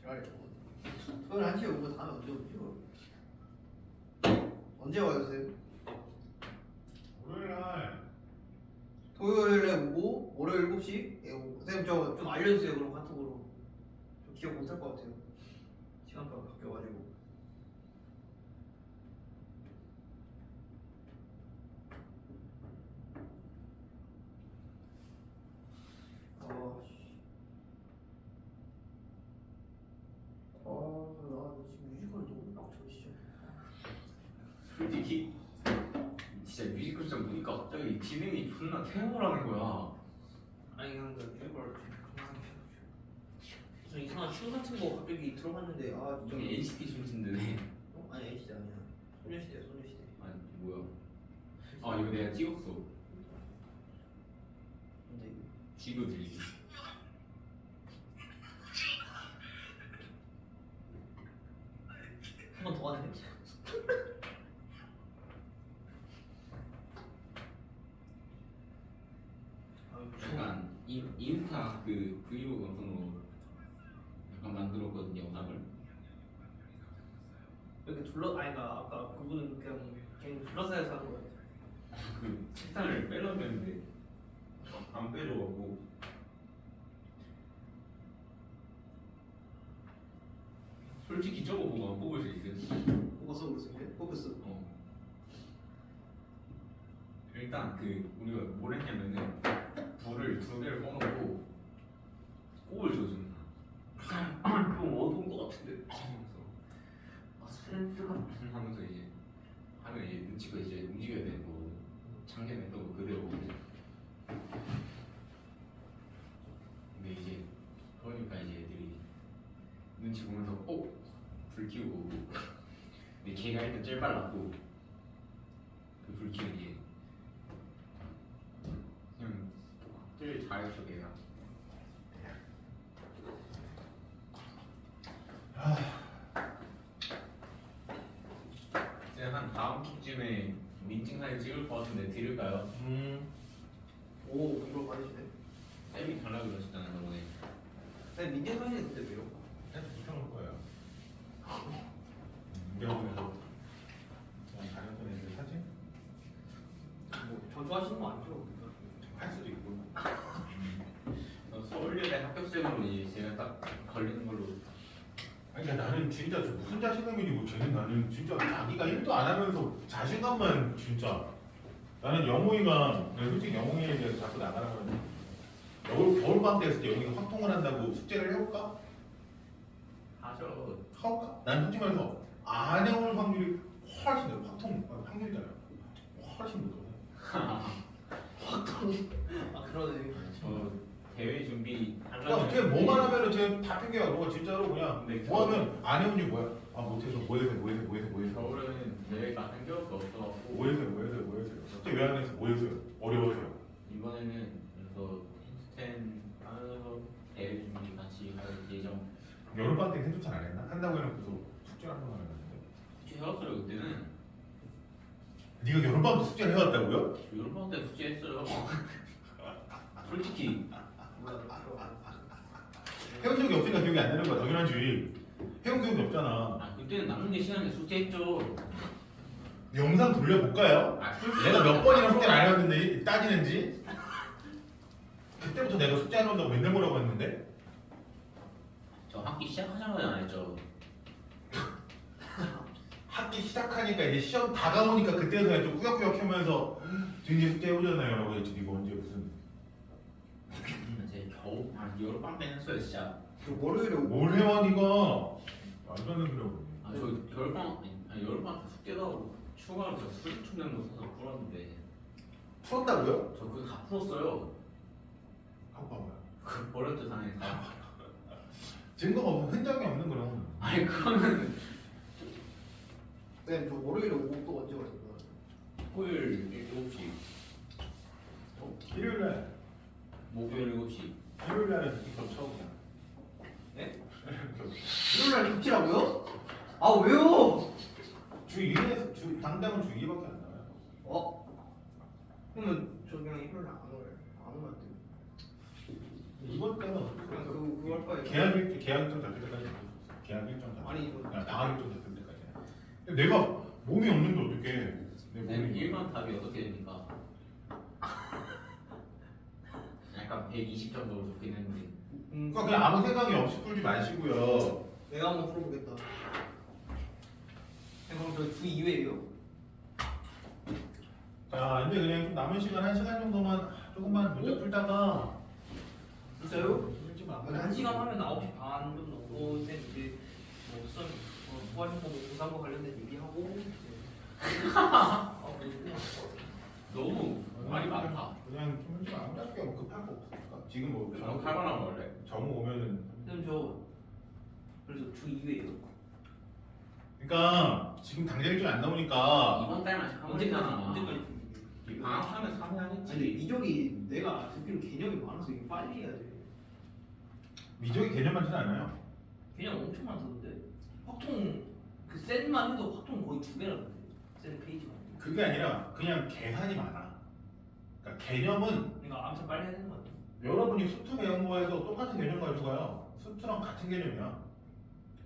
지랄이야. 토요일 1시에 오고 다음에 언제 오죠? 언제 와요 쌤? 월요일날 토요일에 오고 월요일 7시? 예, 오고. 쌤 저 좀 알려주세요 그럼 카톡으로. 저 기억 못할 것 같아요. 시간표가 바뀌어가지고. 나 지금 뮤지컬 너무 빡쳐 진짜. 솔직히 진짜 뮤지컬장 보니까 갑자기 진행이 존나 태워라는 거야. 아니 그냥 그 뮤지컬 저 이상한 춤 같은 거 갑자기 들어봤는데 아 진짜. 이게 NCT 춤춘대네. 아니 NCT 아니야. 소녀시대야 소녀시대. 아니 뭐야? 아 이거 내가 찍었어. 근데 쥐도 들리지. 한 번 더 하네. 약간 인스타 그 브이로그 영상으로 약간 만들었거든요 영상을. 이렇게 아이가 아까 그분은 그냥 둘러싸여서 한 거야. 그 책상을 빼려는데 안 빼줘갖고 솔직히 저거 보고 안 뽑을 수 있어요. 뽑았어 그랬을 때? 뽑혔어. 일단 그 우리가 뭘 했냐면은 불을 2개를 꺼놓고 꼽을 줘준다. 좀 어두운 것 같은데 센스가 하면서 이제 하면 이제 눈치가 이제 움직여야 되는 거거든. 작년에 했던 거 그대로 보거든. 근데 이제 그러니까 이제 애들이 눈치 보면서 불 켜고 오고. 근데 걔가 일단 제일 빨랐고 그 불 켜는 게 그냥 제일 잘했어 걔가. 이제 한 다음 주쯤에 민증 사진 찍을 것 같은데 드릴까요? 오 이걸 받으시네. 쌤이 달라고 그러셨잖아요 저번에. 쌤 민재 사진이 근데 왜요? 붙여놓을 거예요. 무대에서 다녔던 애들 사진 뭐 전투하시는 거 아니죠? 할 수도 있고. 서울예대 합격생으로 이제 제가 딱 걸리는 걸로. 아니 그러니까 나는 진짜 저 무슨 자신감이니 쟤는 나는 진짜 자기가 1도 안 하면서 자신감만 진짜. 나는 영호이가 솔직히 영호이에 대해서 자꾸 나가라고 하는데 겨울방학 됐을 때 영호이가 확통을 한다고 숙제를 해볼까? 하죠. 할까? 난 솔직히 말해서 안 해올 확률이 훨씬 더 확률잖아요. 훨씬 높아요. 아 그러네. 저 대회 준비 그러니까 어떻게 뭐만 하면은 쟤 다 핑계야. 너가 진짜로 그냥 근데 뭐 하면 안 해온 게 뭐야? 아 못해서 뭐해서 겨울에는 대회가 한 개밖에 없어갖고 뭐해서요. 진짜 왜 안 해서 뭐해서요? 어려워서요. 이번에는 그래서 텐스텐 하면서 대회 준비 같이 할 예정. 여름방학 때 생각 잘안 했나? 한다고 해놓고서 숙제를 한 번만 해놨는데. 숙제 해왔어요 그때는. 네가 여름방학 때 숙제를 해왔다고요? 여름방학 때 숙제 했어요. 솔직히 해온 적이 없으니까 기억이 안 나는 거야. 당연하지. 해온 기억이 없잖아. 그때는 남는 게 시간에 숙제했죠. 영상 돌려볼까요? 내가 몇 번이나 숙제를 안 해왔는데 따지는지. 그때부터 내가 숙제 안 한다고 맨날 뭐라고 했는데. 저 학기 시작하자마자 안 했죠. 학기 시작하니까 이제 시험 다가오니까 그때서야 좀 꾸역꾸역 하면서 이제 숙제 해오잖아요 라고 했지. 이거 언제 무슨 이제 겨우 여름방학 때 했어요 진짜. 그 월요일에 뭘 해와 니가. 말도 안 되는 소리하고. 저 여름방학 때 숙제도 하고 추가로 저 수리충전도 써서 풀었는데 풀었다고요? 저 그거 다 풀었어요. 하고 봐봐요. 그 버렸죠 당연히 다. 증거가 없는 흔적이 없는 거랑. 아니 그거는 쌤저 월요일에 오후 또 언제 가요? 토요일 7시, 일요일날 목요일 7시. 일요일날은 이거 처음 그냥. 네? 일요일날 입지라고요? 아 왜요? 주 1에서 주 당장은 주 2밖에 안 나와요. 그러면 저 그냥 일요일날 안 오래. 안 오면 안 돼요. 이번 때는 그냥 그거 할 거예요. 계약 일정 잡힐 때까지 할 수 있어. 계약 일정 잡힐 아니 이거 그냥 방학 일정 잡힐 때까지. 근데 내가 몸이 없는데 어떻게? 내 쌤 몸이 1번 답이 어떻게 됩니까? 약간 120 정도로 좋긴 했는데. 그러니까 그냥 아무 생각이 없이 풀지 마시고요. 내가 한번 풀어보겠다. 그럼 저주 2회예요? 자 이제 그냥 좀 남은 시간 1시간 정도만 조금만 문제 풀다가. 진짜요? 풀지 마. 아니, 1시간 하면 9시 반 정도 넘고 쌤 이제 뭐 수험 수학연구 뭐 고상과 관련된 얘기하고 너무 말이 많다. 그냥 좀 일찍 마무리할게요. 뭐 급할 거 없으니까. 지금 뭐 너무 칼바람 원래. 정우 오면은. 쌤 저 그래서 주 2회예요? 그러니까 지금 당장 일정이 안 나오니까. 이번 달만 잠깐만. 언제까지 방학하면 3회 아니 근데 하겠지. 미적이 내가 듣기로 개념이 많아서 이게 빨리 해야 돼. 미적이 개념 많지는 않아요. 개념 엄청 많던데. 확통 그 셋만 해도 확통 거의 2배라던데. 셋 페이지만. 그게 아니라 그냥 계산이 많아. 그러니까 개념은 그러니까 아무튼 빨리 해야 되는 거 같아. 여러분이 수트 배운 거에서 똑같은 개념 가지고 가요. 수트랑 같은 개념이야.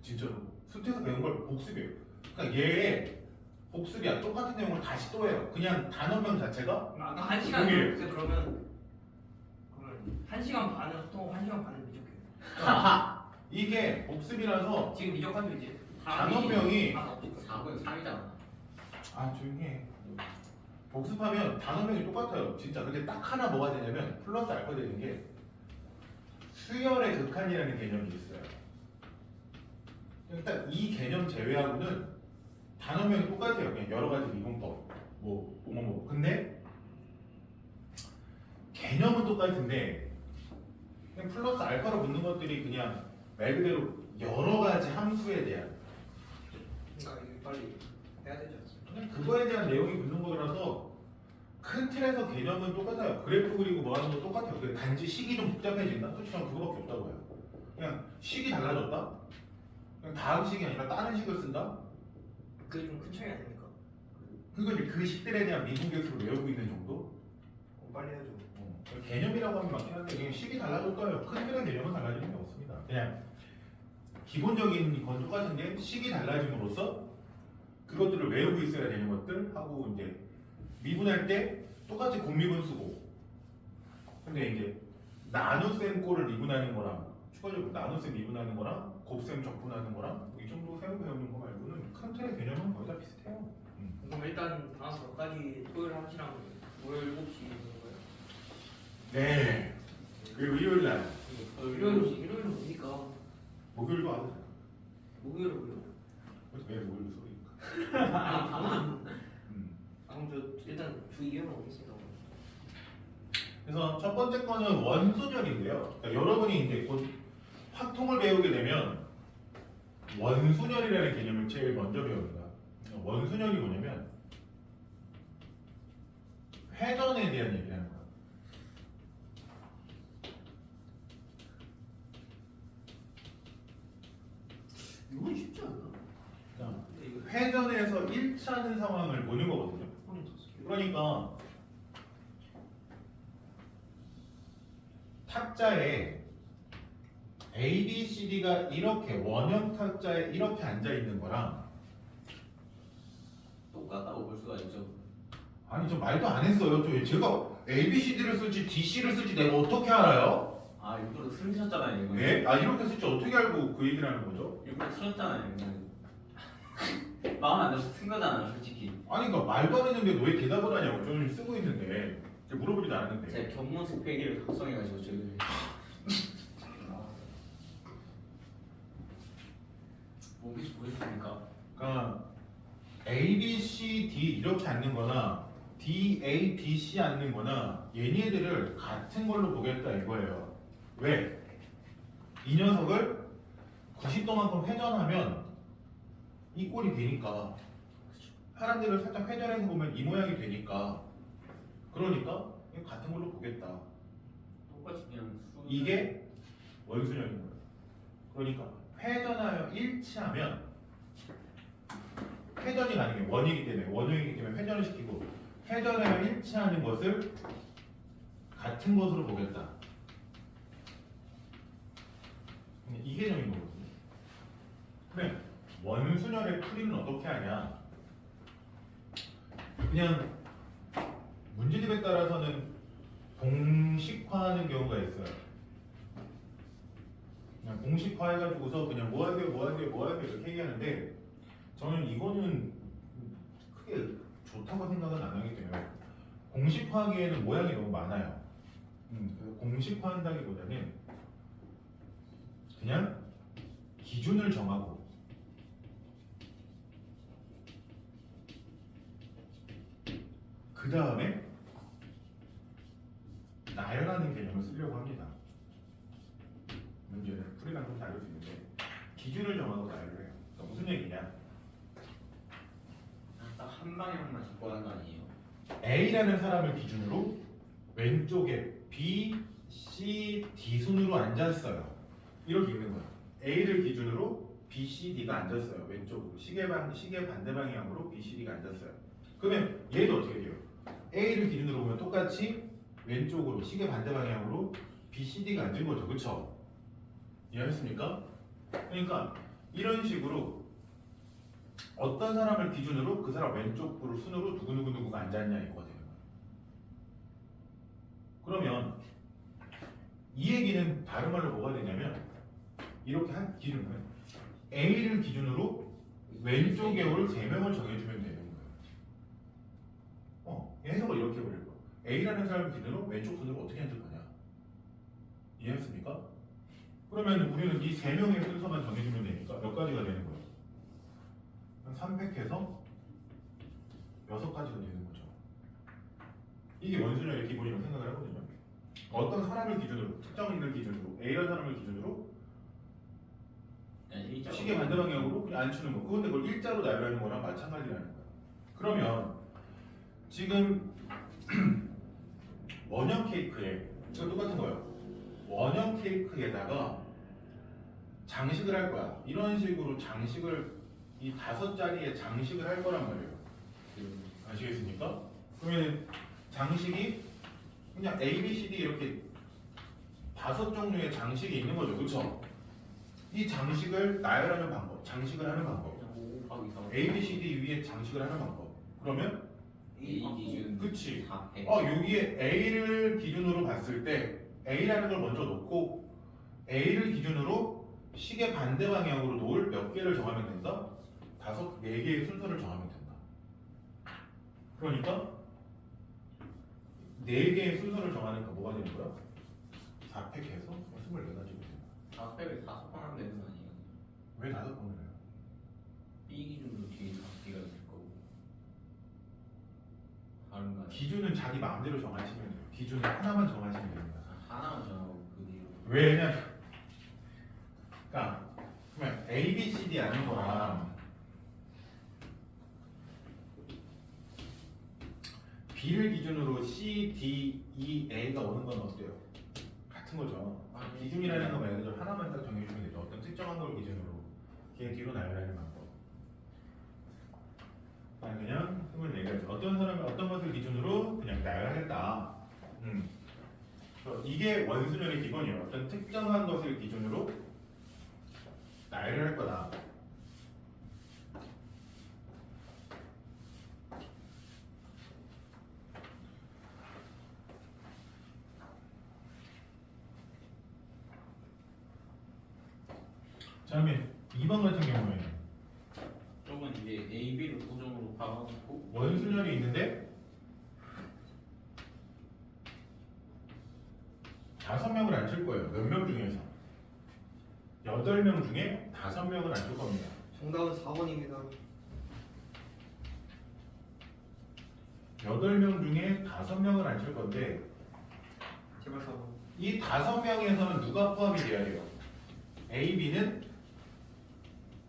진짜로. 수트에서 배운 걸 복습이에요. 그러니까 얘 복습이야. 똑같은 내용을 다시 또 해요. 그냥 단어명 자체가 아까 1시간 여기에요. 그러면 1시간 반은 확통 1시간 반은 미적해요. 이게 복습이라서 지금 미적하면 이제 단어명이 4분 3이잖아. 아 조용히 해. 복습하면 단어명이 똑같아요. 진짜. 근데 딱 하나 뭐가 되냐면 플러스 알파 되는 게 수열의 극한이라는 개념이 있어요. 일단 이 개념 제외하고는 단어명이 똑같아요. 그냥 여러 가지 미분법 뭐. 근데 개념은 똑같은데 그냥 플러스 알파로 붙는 것들이 그냥 말 그대로 여러 가지 함수에 대한 그러니까 이게 빨리 해야 되지 않습니까? 그냥 그거에 대한 내용이 붙는 거라서 큰 틀에서 개념은 똑같아요. 그래프 그리고 뭐 하는 거 똑같아요. 근데 단지 식이 좀 복잡해진다? 솔직히 저는 그거밖에 없다고 해요. 그냥 식이 달라졌다? 그냥 다항식이 아니라 다른 식을 쓴다? 그게 좀 큰 차이 아닙니까? 그건 이제 그 식들에 대한 미분계수를 외우고 있는 정도? 빨리 해야죠. 개념이라고 하면 맞긴 한데 그냥 식이 달라졌어요. 큰 틀의 개념은 달라지는 게 없습니다. 그냥 기본적인 건 똑같은데 식이 달라짐으로써 그것들을 외우고 있어야 되는 것들 하고 이제 미분할 때 똑같이 곱미분 쓰고 근데 이제 나눗셈 꼴을 미분하는 거랑 추가적으로 나눗셈 미분하는 거랑 곱셈 적분하는 거랑 이 정도 새로 배우는 거 말고는 큰 틀의 개념은 거의 다 비슷해요. 그럼 일단 다음 몇 가지 토요일 1시랑 월요일 7시 있는 거예요? 네. 그리고 일요일 날 일요일은 뭡니까? 목요일도 안 하잖아. 목요일은 뭐요? 왜 목요일 소리니까. 아니 보겠습니다. 그래서 첫 번째 거는 원순열인데요. 그러니까 여러분이 이제 곧 확통을 배우게 되면 원순열이라는 개념을 제일 먼저 배웁니다. 원순열이 뭐냐면 회전에 대한 얘기를 하는 거예요. 이건 쉽지 않나? 그러니까 근데 이거 회전에서 일치하는 상황을 보는 거거든요. 그러니까 탁자에 A, B, C, D가 이렇게 원형 탁자에 이렇게 앉아 있는 거랑 똑같다고 볼 수가 있죠. 아니 저 말도 안 했어요. 제가 A, B, C, D를 쓸지 D, C를 쓸지 내가 어떻게 알아요? 아 일부러 틀리셨잖아요 이거. 네? 아 이렇게 쓸지 어떻게 알고 그 얘기를 하는 거죠? 일부러 틀렸잖아요 이거. 마음 안 들어서 쓴 거잖아 솔직히. 아니 그러니까 말도 안 했는데 왜 대답을 하냐고. 저는 쓰고 있는데 물어보지도 않았는데. 제가 견문수 필기를 작성해가지고 저희. 뭐 혹시 보셨습니까? 그러니까 A, B, C, D 이렇게 앉는 거나 D, A, B, C 앉는 거나 얘네들을 같은 걸로 보겠다 이거예요. 왜? 이 녀석을 90도만큼 회전하면 이 꼴이 되니까 사람들을 살짝 회전해서 보면 이 모양이 되니까 그러니까 이거 같은 걸로 보겠다. 똑같이 그냥 수. 이게 원순열인 거예요. 그러니까 회전하여 일치하면 회전이 가능해. 원이기 때문에 원형이기 때문에 회전을 시키고 회전하여 일치하는 것을 같은 것으로 보겠다. 이 개념인 거거든요. 그래 원순열의 풀이는 어떻게 하냐? 그냥 문제집에 따라서는 공식화하는 경우가 있어요. 그냥 공식화해가지고서 그냥 뭐 하세요, 뭐 하세요, 뭐 하세요 이렇게 얘기하는데 저는 이거는 크게 좋다고 생각은 안 하기 때문에 공식화하기에는 모양이 너무 많아요. 그래서 공식화한다기보다는 그냥 기준을 정하고 그 다음에 나열하는 개념을 쓰려고 합니다. 문제는 풀이랑 좀 다를 수 있는데 기준을 정하고 나열을 해요. 그러니까 무슨 얘기냐? 딱 한 방향만 잡고 하는 거 아니에요? A라는 사람을 기준으로 왼쪽에 B, C, D 순으로 앉았어요. 이렇게 있는 거예요. A를 기준으로 B, C, D가 앉았어요. 왼쪽으로 시계 반대 방향으로 B, C, D가 앉았어요. 그러면 얘도 어떻게 돼요? A를 기준으로 보면 똑같이 왼쪽으로 시계 반대 방향으로 B, C, D가 앉은 거죠, 그렇죠? 이해하셨습니까? 그러니까 이런 식으로 어떤 사람을 기준으로 그 사람 왼쪽으로 순으로 누구누구누구가 앉았냐 이거가 되는 거예요. 그러면 이 얘기는 다른 말로 뭐가 되냐면 이렇게 한 기준은 A를 기준으로 왼쪽에 올 3명을 정해주면 되는 거예요. 해석을 이렇게 해버릴 거예요. A라는 사람을 기준으로 왼쪽 순으로 어떻게 앉을 거냐. 이해했습니까? 그러면 우리는 이 3명의 순서만 정해주면 되니까 몇 가지가 되는 거예요? 한 3팩해서 6가지가 되는 거죠. 이게 원순열의 기본이라고 생각을 하거든요. 어떤 사람을 기준으로, 특정인을 기준으로, A라는 사람을 기준으로 시계 반대 방향으로 그냥 앉추는 거. 그건데 그걸 일자로 나열하는 거랑 마찬가지라는 거예요. 그러면 지금 원형 케이크에 이거 똑같은 거예요. 원형 케이크에다가 장식을 할 거야. 이런 식으로 장식을 이 5자리의 장식을 할 거란 말이에요. 아시겠습니까? 그러면 장식이 그냥 A, B, C, D 이렇게 5종류의 장식이 있는 거죠, 그렇죠? 이 장식을 나열하는 방법, 장식을 하는 방법. A, B, C, D 위에 장식을 하는 방법. 그러면 A 기준. 그치. 4팩. 여기에 A를 기준으로 봤을 때 A라는 걸 먼저 놓고 A를 기준으로 시계 반대 방향으로 놓을 몇 개를 정하면 된다? 4개의 순서를 정하면 된다. 그러니까 4개의 순서를 정하니까 뭐가 되는 거야? 4팩해서 24가지가 된다. 4팩을 5번 하면 되는 거 아니에요? 왜 5번을 해요? B 기준으로 뒤에 5개가 있을 거고 다른 거 아니에요? 기준은 자기 마음대로 정하시면 돼요. 기준은 하나만 정하시면 됩니다. 하나만 정하고 그 뒤로. 왜냐면 그러니까 그러면 A, B, C, D 아닌 거랑 B를 기준으로 C, D, E, A가 오는 건 어때요? 같은 거죠. 기준이라는 거 말 그대로 하나만 딱 정해주면 되죠. 어떤 특정한 걸 기준으로 걔 뒤로 나열하는 방법. 그냥 24가지. 어떤 사람이 어떤 것을 기준으로 그냥 나열하겠다. 이게 원순열의 기본이에요. 어떤 특정한 것을 기준으로 나열을 할 거다. 자, 그러면 2번 같은 경우에는 저건 이제 A, B를 고정으로 박아놓고 원순열이 있는데 5명을 안 칠 거예요. 몇 명 중에서? 8명 중에 5명을 안 칠 겁니다. 정답은 4번입니다. 8명 중에 5명을 안 칠 건데 제발 4번. 이 5명에서는 누가 포함이 돼야 돼요? A, B는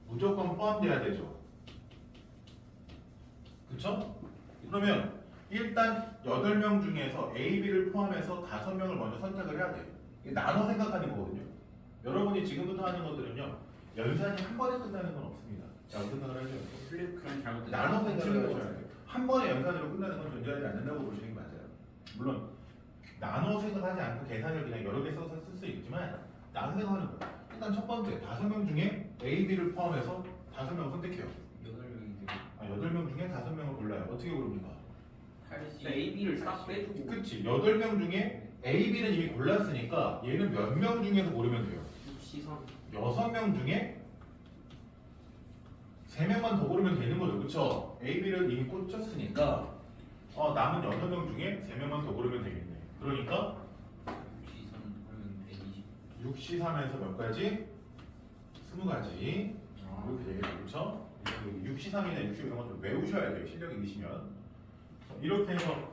무조건 포함돼야 되죠. 그쵸? 그러면 일단 8명 중에서 A, B를 포함해서 5명을 먼저 선택을 해야 돼요. 이게 나눠 생각하는 거거든요. 여러분이 지금부터 하는 것들은요, 연산이 한 번에 끝나는 건 없습니다. 자, 어떤 생각을 하죠? 플립 그런 잘못된 나눠 생각을 하셔야 돼요. 한 번에 연산으로 끝나는 건 존재하지 않는다고 보시는 게 맞아요. 물론 나눠 생각하지 않고 계산을 그냥 여러 개 써서 쓸 수 있지만 나눠 생각하는 거예요. 일단 첫 번째, 5명 중에 A, B를 포함해서 5명 선택해요. 8명이 되고 8명 중에 5명을 골라요. 어떻게 고릅니까? 그러니까 A, B를 싹 빼주고 그치. 8명 중에 A, B는 이미 골랐으니까 얘는 몇 명 중에서 고르면 돼요. 시선. 6명 중에 3명만 더 고르면 되는 거죠. 그쵸? A, B를 이미 꽂혔으니까 남은 6명 중에 3명만 더 고르면 되겠네. 그러니까 63 하면 120 6C3에서 몇 가지? 20가지 이렇게 되겠죠. 그쵸? 6C3이나 60 이런 것들 외우셔야 돼요. 실력이 있으시면. 이렇게 해서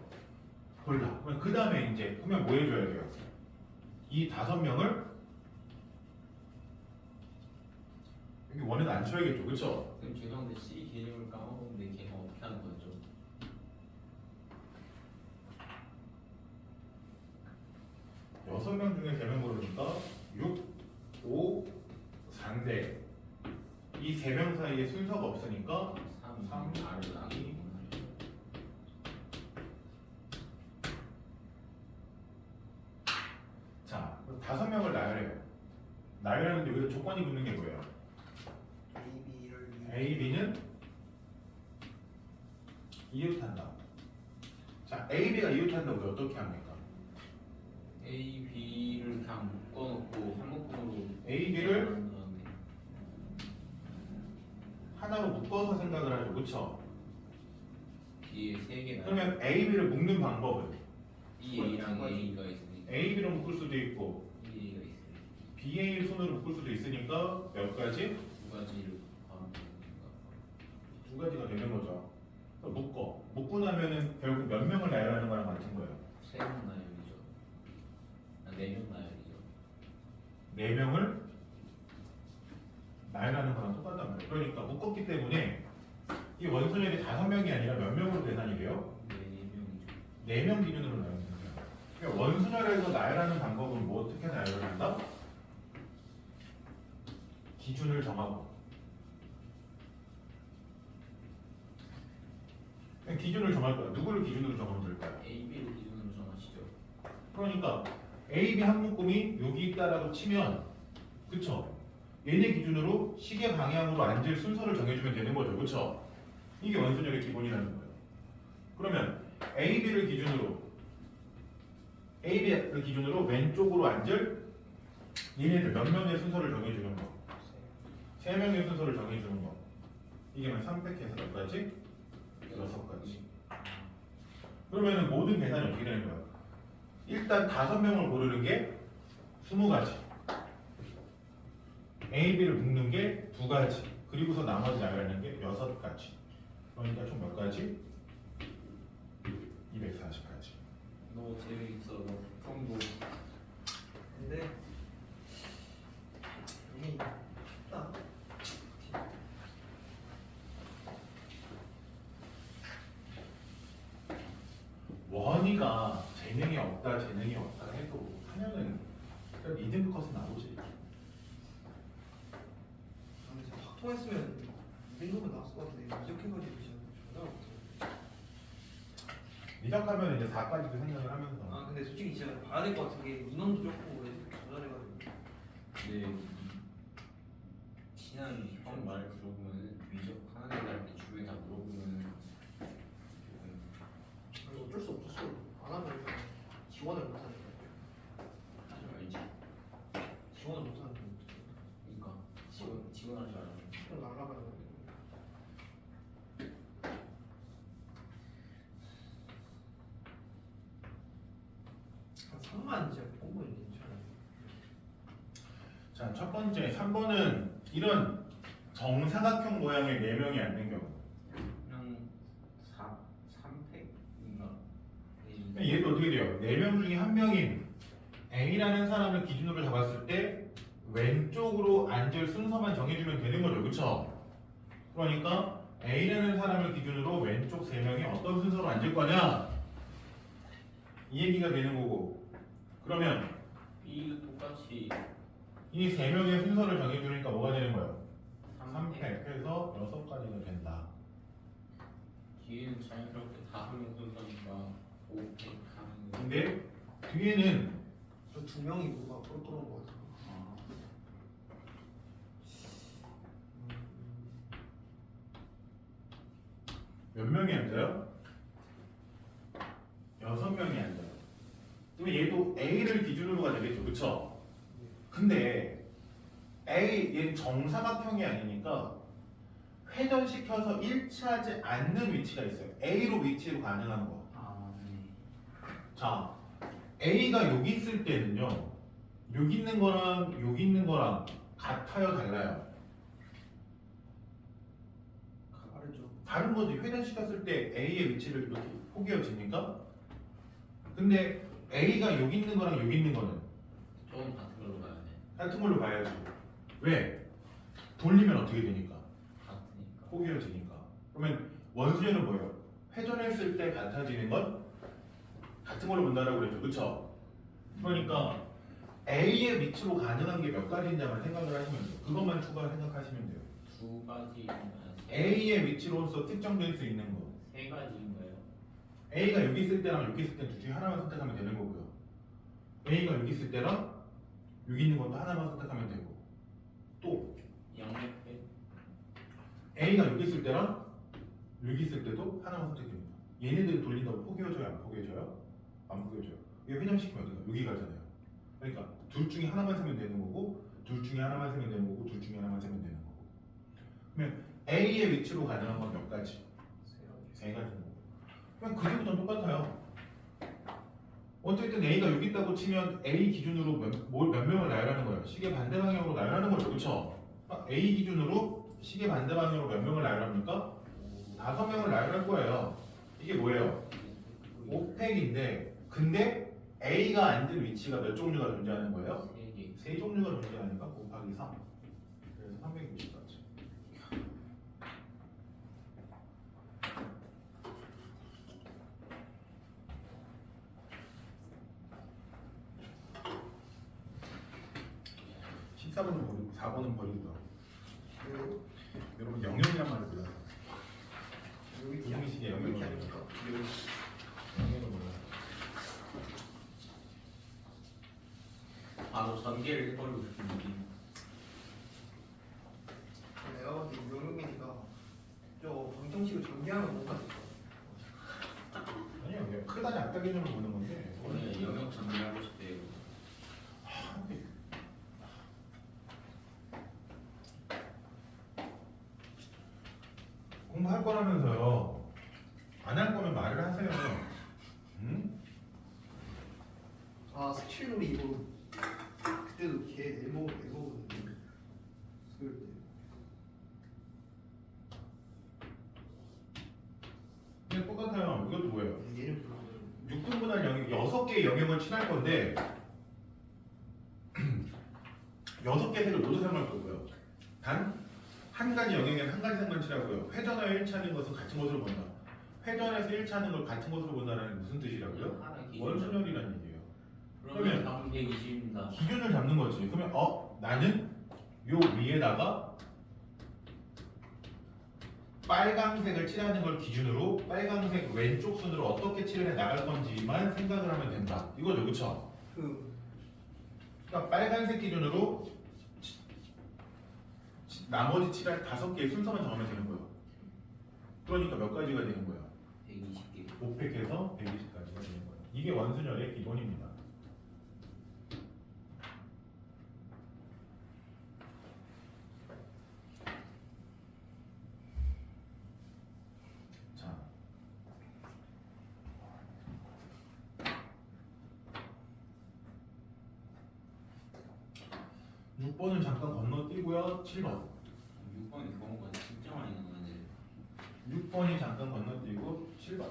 골라. 그 다음에 이제 그러면 뭐 해줘야 돼요? 이 5명을 여기 원에는 안 쳐야겠죠. 그쵸? 그럼 죄송한데 C 개념을 까먹었는데 걔가 어떻게 하는 거죠? 여섯 명 중에 3명 고르니까 6, 5, 4인데 이 3명 사이에 순서가 없으니까 3, 3, R을 안 2. 자, 5명을 나열해요. 나열하는데 여기서 조건이 붙는 게 뭐예요? A, B는 이웃한다. 자, A, B가 이웃한다고 우리 어떻게 합니까? A, B를 그냥 묶어놓고 한묶음으로 A, B를 하나로 묶어서 생각을 하죠. 그쵸? B에 3개나 그러면 A, B를 묶는 방법은 B, A랑 A가 있으니까 A, B로 묶을 수도 있고 B, A가 있으니까 B, A 손으로 묶을 수도 있으니까 몇 가지? 두 가지를 하면 되니까 2가지가 되는 거죠. 그래서 묶고 나면은 결국 몇 명을 나열하는 거랑 같은 거예요. 3명 나열이죠. 4명 나열이죠. 4명을 나열하는 거랑 똑같단 말이에요. 그러니까 묶었기 때문에 이 원소열이 5명이 아니라 몇 명으로 계산이 돼요? 4명이죠. 4명 기준으로 나열하는 거예요. 그러니까 원소열에서 나열하는 방법은 뭐 어떻게 나열을 한다? 기준을 정하고 그냥 기준을 정할 거야. 누구를 기준으로 정하면 될까요? A, B를 기준으로 정하시죠. 그러니까 A, B 한 묶음이 여기 있다라고 치면 그쵸? 얘네 기준으로 시계 방향으로 앉을 순서를 정해주면 되는 거죠. 그쵸? 이게 원순열의 기본이라는 거예요. 그러면 A, B를 기준으로 왼쪽으로 앉을 얘네들 몇 명의 순서를 정해주는 거. 3명의 순서를 정해주는 거. 이게 300해서 몇 가지? 6가지. 그러면은 모든 계산이 어떻게 되는 거야? 일단 5명을 고르는 게 20가지. A, B를 묶는 게 2가지. 그리고서 나머지 나열하는 게 6가지. 그러니까 총 몇 가지? 240까지. 너 재밌어. 너 평도. 근데 이게 쉽다. 원희가 재능이 없다 해도 하면은 2등급 컷은 나오지. 근데 진짜 확 통했으면 이 정도면 나왔을 것 같은데 이적해가지고 진짜 전혀 없어. 미적하면 이제 4까지도 생각을 하면서. 아 근데 솔직히 진짜 봐야 될 것 같은 게 인원도 적고 그래 조절해가지고. 근데 친한 형 말 들어보면 위적 하는 애들한테 주변에 다 물어보면 조금 아니, 어쩔 수 없었어. 안 하면 그냥 지원을 못하니까. 좀 알지. 지원을 못하니까. 그러니까 지원하지 말라. 좀 날라가는 거. 한 3만 진짜 공부는 괜찮아요. 자, 첫 번째 3번은 이런 정사각형 모양의 4명이 앉는 경우. 그냥 3팩인가? 얘도 어떻게 돼요? 4명 중에 한 명인 A라는 사람을 기준으로 잡았을 때 왼쪽으로 앉을 순서만 정해주면 되는 거죠, 그렇죠? 그러니까 A라는 사람을 기준으로 왼쪽 3명이 어떤 순서로 앉을 거냐 이 얘기가 되는 거고, 그러면 B도 똑같이 이 3명의 순서를 정해주니까 뭐가 되는 거예요? 3팩. 3팩 해서 6가지가 된다. 뒤에는 자연스럽게 다 한명 순서니까 5팩 하는 거. 근데 뒤에는 저 두 명이 뭐가 꼴꼴한 거 같아. 몇 명이 앉아요? 6명이 앉아요. 그러면 얘도 A를 기준으로가 되겠죠, 그쵸? 근데 얘는 정사각형이 아니니까 회전시켜서 일치하지 않는 위치가 있어요. A로 위치로 가능한 거. 아, 네. 자, A가 여기 있을 때는요, 여기 있는 거랑 여기 있는 거랑 같아요, 달라요? 다르죠. 다른 거지. 회전시켰을 때 A의 위치를 이렇게 포개어집니까? 근데 A가 여기 있는 거랑 여기 있는 거는 저건 같은 걸로 가야 돼. 같은 걸로 봐야지. 왜? 돌리면 어떻게 되니까? 같으니까. 포개어지니까. 그러면 원수에는 뭐예요? 회전했을 때 같아지는 건 같은 걸로 본다라고 그랬죠, 그쵸? 그러니까 A의 위치로 가능한 게 몇 가지인지만 생각을 하시면 돼요. 그것만 추가 생각하시면 돼요. 두 가지, A의 위치로서 특정될 수 있는 거. 세 가지인가요? A가 여기 있을 때랑 여기 있을 때 둘 중에 하나만 선택하면 되는 거고요. A가 여기 있을 때랑 여기 있는 것도 하나만 선택하면 되고, 또 양옆에 A가 여기 있을 때랑 여기 있을 때도 하나만 선택됩니다. 얘네들 돌린다고 포개어져요, 안 포개어져요? 안 포개어져요. 이거 회전시키면 어디가? 여기 가잖아요. 그러니까 둘 중에 하나만 세면 되는 거고, 둘 중에 하나만 세면 되는 거고, 둘 중에 하나만 세면 되는 거고. 그러면 A의 위치로 가능한 건 몇 가지? 세 가지인 거고. 그냥 그림부터 똑같아요. 어쨌든 A가 여기 있다고 치면 A 기준으로 몇 명을 나열하는 거예요? 시계 반대 방향으로 나열하는 거죠, 그렇죠? A 기준으로 시계 반대 방향으로 몇 명을 나열합니까? 5명을 나열할 거예요. 이게 뭐예요? 5팩인데, 근데 A가 앉은 위치가 몇 종류가 존재하는 거예요? 세 개. 3종류가 존재하니까 곱하기 3. 그래서 360까지. 버리고 4번은 버리고요. 그리고 여러분 영역이란 말을 몰라요. 여기 무슨 여기 영역을 아닙니까? 영역을 몰라요. 아, 너 전개를 해버리고 싶은 느낌. 내가 봤을 때 명용민이가 저 방정식을 전개하면 뭔가 될 거야. 아니요, 그냥 크다 작다 개념을 보는 건데. 원래 영역 전개하고 싶대요. 공부할 거라면서요. 안 할 거면 말을 하세요. 응? 아 스킬놀이 이거 그때도 걔 애먹었는데 수요일 때. 그냥 똑같아요. 이것도 뭐예요? 얘는 별로 6개의 영역을 칠할 건데 6개 색을 모두 사용할 거고요. 단 한 가지 영역에는 한 가지 색만 칠하고요. 회전하여 1차는 것은 같은 것으로 본다. 회전에서 1차는 걸 같은 것으로 본다는 무슨 뜻이라고요? 하나 기준. 원순열이라는 얘기예요. 그러면 답은 120입니다. 기준을 잡는 거지. 그러면 나는 요 위에다가 빨강색을 칠하는 걸 기준으로 빨강색 왼쪽 순으로 어떻게 칠을 해 나갈 건지만 생각을 하면 된다. 이거죠, 그쵸? 그러니까 빨간색 기준으로 나머지 칠할 5개의 순서만 정하면 되는 거예요. 그러니까 몇 가지가 되는 거예요? 120개. 5팩에서 120까지가 되는 거예요. 이게 원순열의 기본입니다. 자, 6번은 잠깐 건너뛰고요. 7번. 6번에 그런 거 진짜 많이 나오는데. 6번이 잠깐 건너뛰고 7번.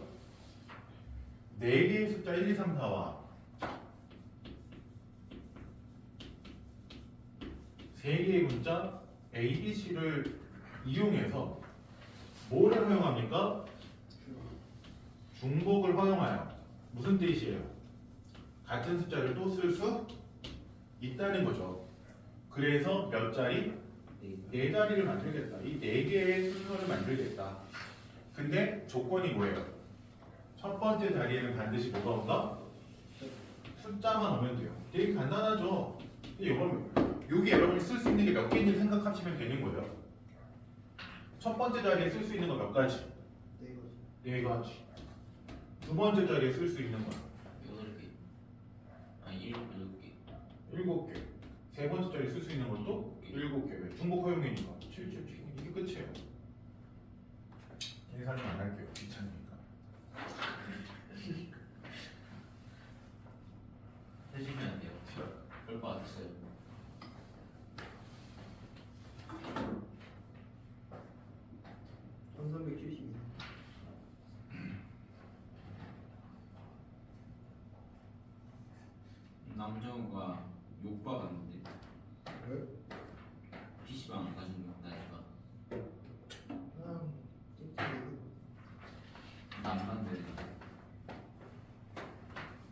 4개의 숫자 1, 2, 3, 4와 3개의 문자 A, B, C를 이용해서 뭐를 허용합니까? 중복을 허용하여. 무슨 뜻이에요? 같은 숫자를 또 쓸 수 있다는 거죠. 그래서 몇 자리? 네 자리를 만들겠다. 이 4개의 순서를 만들겠다. 근데 조건이 뭐예요? 첫 번째 자리에는 반드시 뭐가 온다? 숫자만 오면 돼요. 되게 간단하죠? 여기 여러분이 쓸 수 있는 게 몇 개인지 생각하시면 되는 거예요. 첫 번째 자리에 쓸 수 있는 거 몇 가지? 네 가지. 두 번째 자리에 쓸 수 있는 거 8개. 아니 7개. 7개. 세 번째 자리에 쓸 수 있는 것도 7개. 왜? 중복 허용이니까. 7, 7, 7. 이게 끝이에요. 계산은 안 할게요. 귀찮으니까. 해주면 안 돼요. 싫어요. 그럴 것 같았어요. 남정우가 욕박 왔는데 PC방 가지고 나니까 남는데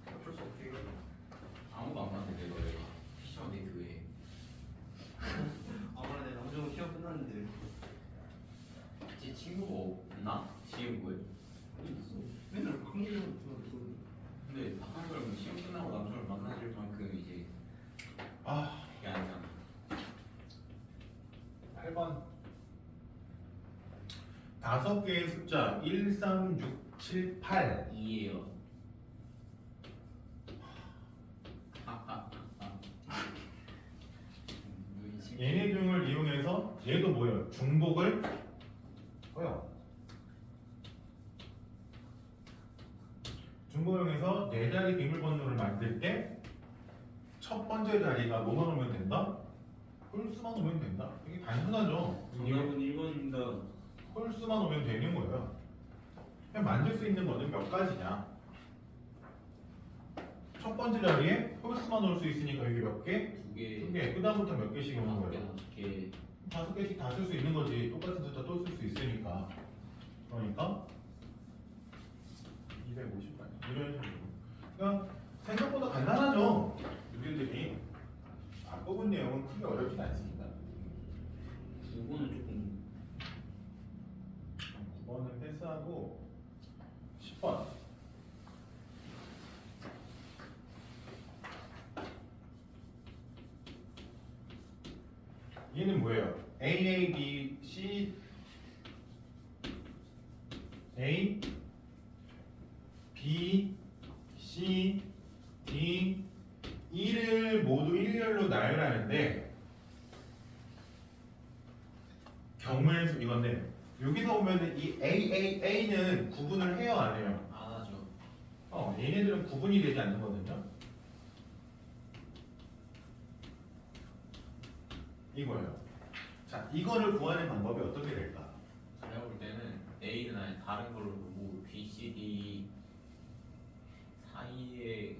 어쩔 수 없지. 아무도 안 봤는데 내가 PC방 내 교회 아무나 내 남정은 시험 끝났는데. 제 친구가 없나? 지은구에 어디 있어? 맨날 강의만 들어. 근데 박한솔은 시험 끝나고 남정을 만나줄 만큼 이제 아, 이게 아니잖아. 8번. 5개의 숫자 1, 3, 6, 7, 8. 2예요. 얘네 중을 이용해서 얘도 뭐예요? 중복을 허용. 중복을 이용해서 4자리 비밀번호를 만들 때 첫 번째 자리가 뭐만 오면 된다? 홀수만 오면 된다. 이게 단순하죠? 정답은 1번입니다. 홀수만 오면 되는 거예요. 그냥 만들 수 있는 거는 몇 가지냐? 첫 번째 자리에 홀수만 올 수 있으니까 이게 몇 개? 2개. 2개. 그 다음부터 몇 개씩 오는 거예요? 5개. 5개씩 다 쓸 수 있는 거지. 똑같은 숫자 또 쓸 수 있으니까. 그러니까 250까지. 이런 식으로. 그러니까 생각보다 간단하죠. 유리들이 뽑은 내용은 크게 어렵진 않습니다. 5번은 조금 9번은 패스하고 10번. 얘는 뭐예요? A, B, C, A, B, C, D, E를 모두 일렬로 나열하는데 경우의 수 이건데 여기서 보면은 이 A는 구분을 해요, 안 해요? 안 하죠. 얘네들은 구분이 되지 않는거든요. 이거예요. 자, 이거를 구하는 방법이 어떻게 될까? 제가 볼 때는 A는 아예 다른 걸로 보고 B, C, D 사이에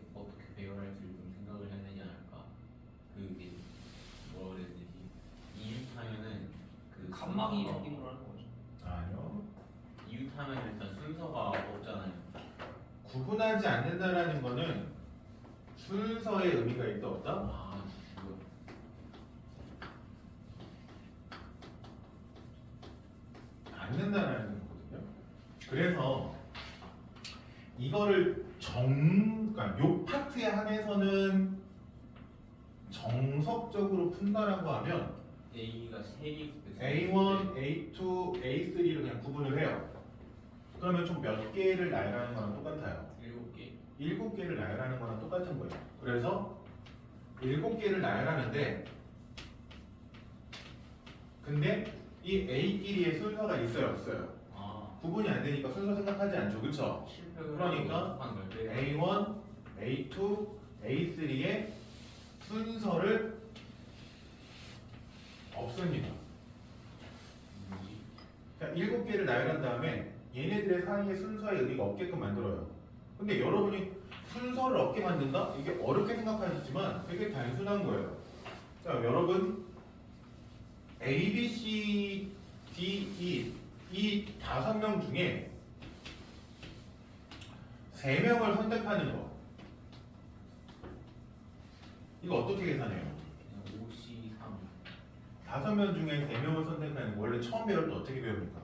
곱하기 느낌으로 하는 거죠. 아니요. 이웃하면 일단 순서가 없잖아요. 구분하지 않는다라는 거는 순서의 의미가 있다 없다? 아, 그거. 않는다라는 거거든요. 그래서 이거를 그러니까 요 파트에 한해서는 정석적으로 푼다라고 하면 A가 3개 A1, A2, A3를 그냥 구분을 해요. 그러면 총 몇 개를 나열하는 거랑 똑같아요. 7개. 7개를 나열하는 거랑 똑같은 거예요. 그래서 7개를 나열하는데 근데 이 A끼리의 순서가 있어요 없어요? 아, 구분이 안 되니까 순서 생각하지 않죠 그쵸? 실패를 그러니까 하는 걸 빼야 A1, A2, A3의 순서를 없습니다. 뭐지? 자, 7개를 나열한 다음에 얘네들의 사이에 순서의 의미가 없게끔 만들어요. 근데 여러분이 순서를 없게 만든다? 이게 어렵게 생각하시지만 되게 단순한 거예요. 자, 여러분 A, B, C, D, E 이 5명 중에 3명을 선택하는 거 이거 어떻게 계산해요? 그냥 5C 3. 5명 중에 3명을 선택하는 거 원래 처음 배울 때 어떻게 배웁니까?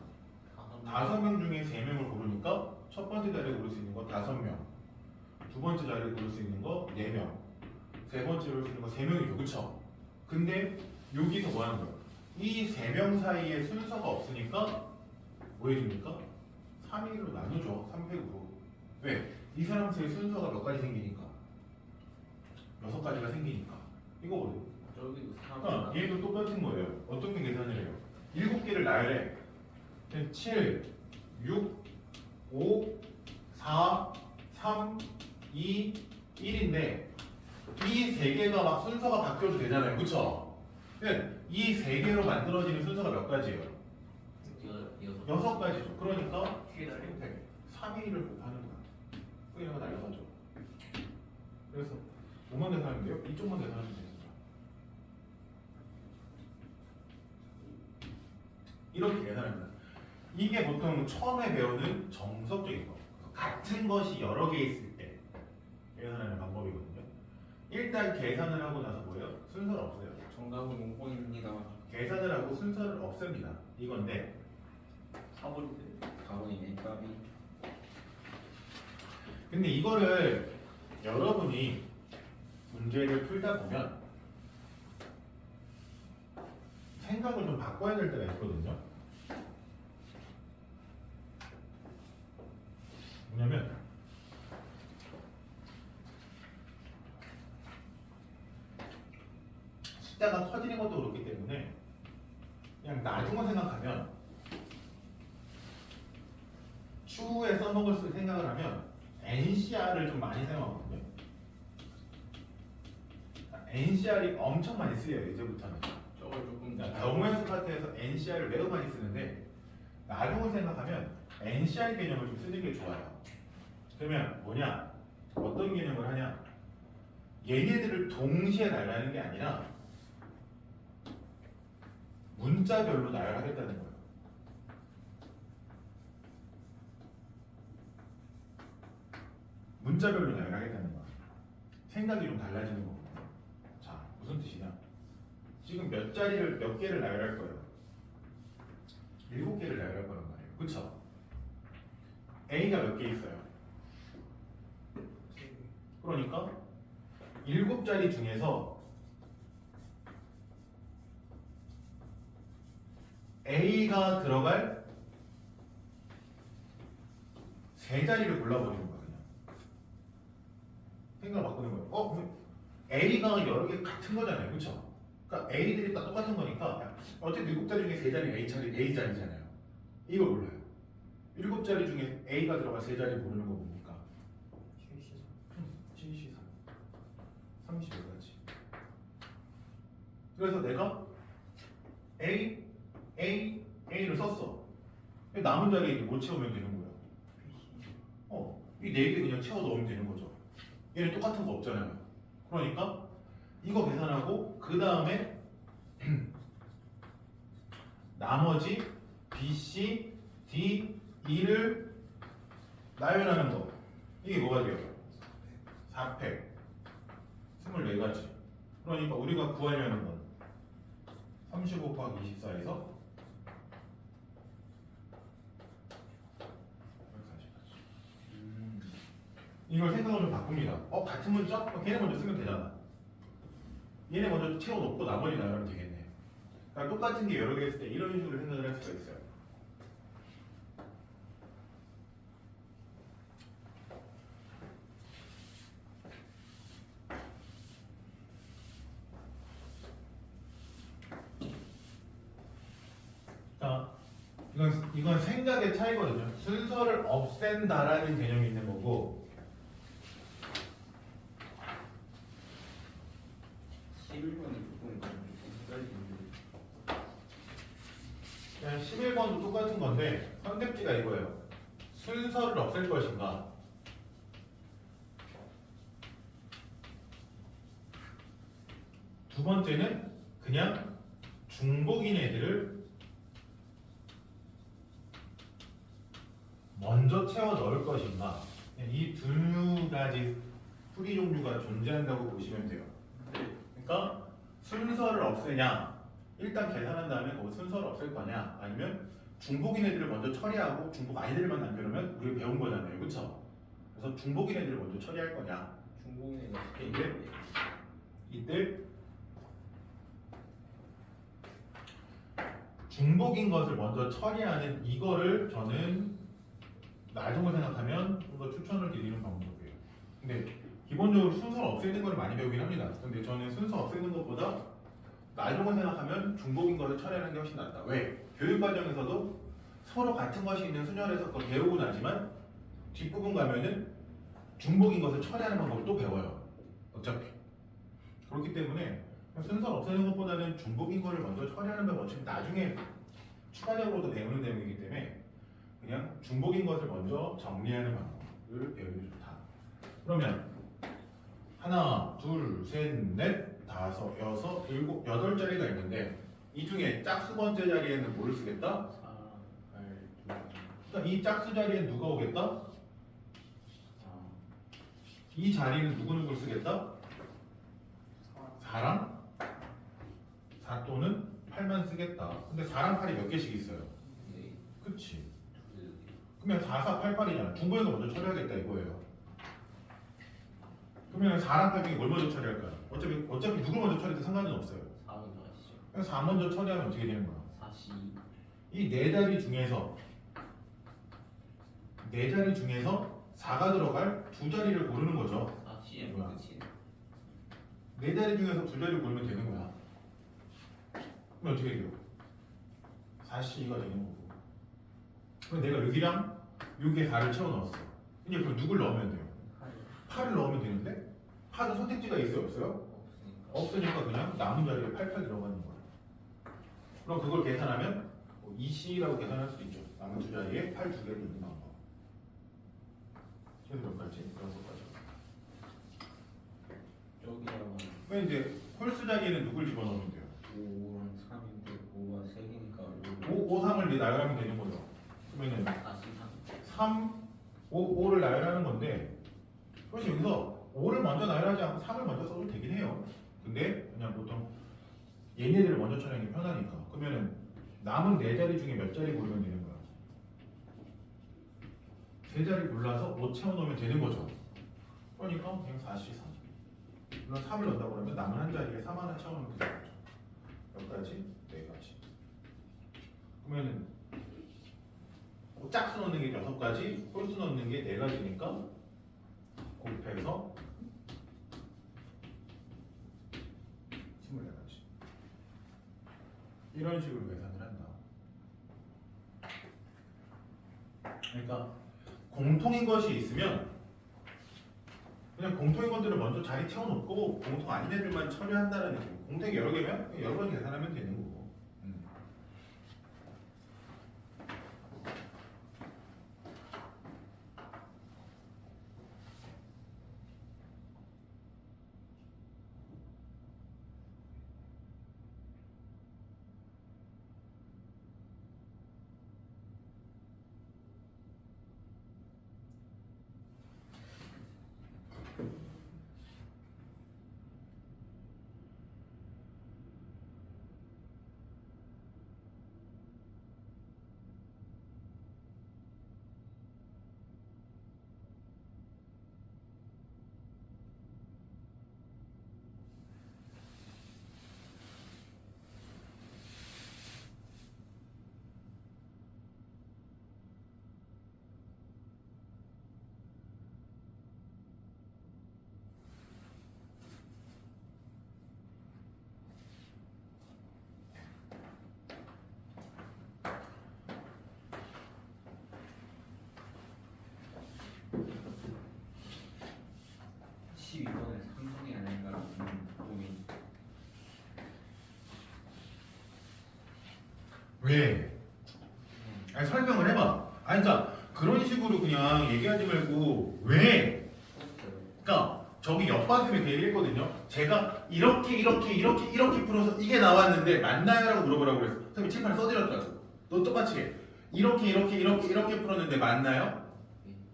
5명 중에 3명을 고르니까 첫 번째 자리에 고를 수 있는 거 5명, 두 번째 자리에 고를 수 있는 거 4명, 세 번째 고를 수 있는 거 3명이죠, 그쵸? 근데 여기서 뭐 하는 거예요? 이 3명 사이에 순서가 없으니까 뭐 해줍니까? 3위로 나누죠, 3팩으로. 왜? 이 사람 사이에 순서가 몇 가지 생기니까 6가지가 생기니까 이거거든요. 저기도 3. 얘도 똑같은 거예요. 어떻게 계산을 해요? 7개를 나열해. 7, 6, 5, 4, 3, 2, 1인데 이 3개가 막 순서가 바뀌어도 되잖아요. 그쵸? 이 3개로 만들어지는 순서가 몇 가지예요? 6가지죠. 그러니까 뒤에 달려. 3위를 곱하는 거야. 얘가 날려가죠. 그래서 뭐만 계산하면 돼요? 이쪽만 계산하면 돼요. 이렇게 계산합니다. 이게 보통 처음에 배우는 정석적인 거. 같은 것이 여러 개 있을 때 계산하는 방법이거든요. 일단 계산을 하고 나서 뭐예요? 순서를 없애요. 정답은 5번입니다. 계산을 하고 순서를 없앱니다. 이건데 4번인데. 4번이네. 까비. 근데 이거를 여러분이 문제를 풀다 보면 생각을 좀 바꿔야 될 때가 있거든요. 뭐냐면 숫자가 커지는 것도 그렇기 때문에 그냥 나중을 생각하면 추후에 써먹을 수 생각을 하면 NCR을 좀 많이 사용하거든요. NCR이 엄청 많이 쓰여요 이제부터는. 저걸 조금 경우연수 파트에서 NCR을 매우 많이 쓰는데 나중을 생각하면 NCR 개념을 좀 쓰는 게 좋아요. 그러면 뭐냐? 어떤 개념을 하냐? 얘네들을 동시에 나열하는 게 아니라 문자별로 나열하겠다는 거예요. 문자별로 나열하겠다는 거야. 생각이 좀 달라지는 거거든요. 자, 무슨 뜻이냐? 지금 몇 개를 나열할 거예요? 7개를 나열할 거란 말이에요. 그쵸? A가 몇 개 있어요? 그러니까 7자리 중에서 A가 들어갈 3자리를 골라버리는 거야 그냥. 생각을 바꾸는 거예요. A가 여러 개 같은 거잖아요, 그렇죠? 그러니까 A들이 다 똑같은 거니까 어쨌든 7자리 중에 3자리 A자리잖아요. 이걸 몰라요. 7자리 중에 A가 들어갈 3자리 모르는 거 뭡니까? 7, 30여가지. 그래서 내가 A를 썼어. 남은 자리에 이제 뭘 채우면 되는 거야? 이 4개 그냥 채워 넣으면 되는 거죠. 얘는 똑같은 거 없잖아요. 그러니까 이거 계산하고 그 다음에 나머지 B, C, D, E를 나열하는 거. 이게 뭐가 돼요? 4팩 24가지. 그러니까 우리가 구하려는 건 35 곱하기 24에서 140까지. 이걸 생각을 좀 바꿉니다. 같은 문자? 걔네 먼저 쓰면 되잖아. 얘네 먼저 채워놓고 나머지 나열하면 되겠네. 그러니까 똑같은 게 여러 개 있을 때 이런 식으로 생각을 할 수가 있어요. 자, 이건 생각의 차이거든요. 순서를 없앤다라는 개념이 있는 거고, 11번은 조금 헷갈리는데. 그냥 11번도 똑같은 건데 선택지가 이거예요. 순서를 없앨 것인가? 두 번째는 그냥 중복인 애들을 먼저 채워 넣을 것인가? 이 두 가지 풀이 종류가 존재한다고 보시면 돼요. 그러니까 순서를 없애냐? 일단 계산한 다음에 그 순서를 없앨 거냐? 아니면 중복인 애들을 먼저 처리하고 중복 아이들만 남겨놓으면 우리 배운 거잖아요, 그렇죠? 그래서 중복인 애들을 먼저 처리할 거냐? 중복인애가 이때 중복인 것을 먼저 처리하는 이거를 저는 나중을 생각하면 좀 더 추천을 드리는 방법이에요. 근데 기본적으로 순서를 없애는 걸 많이 배우긴 합니다. 근데 저는 순서 없애는 것보다 나중을 생각하면 중복인 것을 처리하는 게 훨씬 낫다. 왜? 교육 과정에서도 서로 같은 것이 있는 순열에서 그걸 배우고 나지만 뒷부분 가면은 중복인 것을 처리하는 방법을 또 배워요. 어차피. 그렇기 때문에 순서를 없애는 것보다는 중복인 것을 먼저 처리하는 방법 어차피 나중에 추가적으로도 배우는 내용이기 때문에 그냥 중복인 것을 먼저 정리하는 방법을 배우는 게 좋다. 그러면 하나, 둘, 셋, 넷, 다섯, 여섯, 일곱, 여덟 자리가 있는데 이 중에 짝수 번째 자리에는 뭐를 쓰겠다? 4, 8, 2, 그러니까 이 짝수 자리에 누가 오겠다? 4. 이 자리는 누구누구를 쓰겠다? 4랑 4 또는 8만 쓰겠다. 근데 4랑 8이 몇 개씩 있어요? 네. 그치. 그러면 4, 4, 8, 8이잖아. 중복인 거 먼저 처리하겠다 이거예요. 그러면 4랑 8 중에 뭘 먼저 처리할까요? 어차피 누굴 먼저 처리해도 상관은 없어요. 4번 하시죠. 그냥 4 먼저 처리하면 어떻게 되는 거야? 4시. 이 네 자리 중에서 4가 들어갈 두 자리를 고르는 거죠. 4시에 뭐야? 끝이네. 네 자리 중에서 두 자리 고르면 되는 거야. 그럼 어떻게 돼요? 4C가 되는 거고. 그럼 내가 여기랑 여기에 4를 채워 넣었어. 이제 그럼 누굴 넣으면 돼요? 8을 넣으면 되는데 8은 선택지가 있어요, 없어요? 없으니까. 없으니까 그냥 남은 자리에 8 들어가는 거야. 그럼 그걸 계산하면 2C라고 계산할 수도 있죠. 남은 두 자리에 8 두 개를 넣는 방법. 그래서 몇 가지? 6가지. 저기다가 그럼 이제 홀수 자리에는 누굴 집어넣으면 돼요? 5랑 3인데 5가 3개니까 5, 3을 나열하면 되는 거죠. 그러면은 4시 3, 5를 나열하는 건데 사실 여기서 5를 먼저 나열하지 않고 3을 먼저 써도 되긴 해요. 근데 그냥 보통 얘네들을 먼저 처리하는 게 편하니까. 그러면은 남은 네 자리 중에 몇 자리 고르면 되는 거야? 세 자리 골라서 5 채워놓으면 되는 거죠. 그러니까 그냥 4시 3. 물론 3을 넣는다고 그러면 남은 한 자리에 3 하나 채워놓으면 되는 거죠. 몇 가지? 네 가지. 그러면은 짝수 넣는 게 6가지, 홀수 넣는 게 4가지니까 곱해서 24가지. 이런 식으로 계산을 한다. 그러니까 공통인 것이 있으면 그냥 공통인 것들을 먼저 자리 채워놓고 공통 아닌 애들만 처리한다는 느낌. 공통이 여러 개면 여러 번 계산하면 되는 거고. 42번에 삼성이 아닌가라는 고민. 왜? 아니 설명을 해봐. 아니 그러니까 그런 식으로 그냥 얘기하지 말고 왜? 그러니까 저기 옆받침에 그 얘기했거든요. 제가 이렇게 풀어서 이게 나왔는데 맞나요?라고 물어보라고 그랬어. 선생님 칠판에 써드렸다고. 너 똑같이 해. 이렇게 풀었는데 맞나요?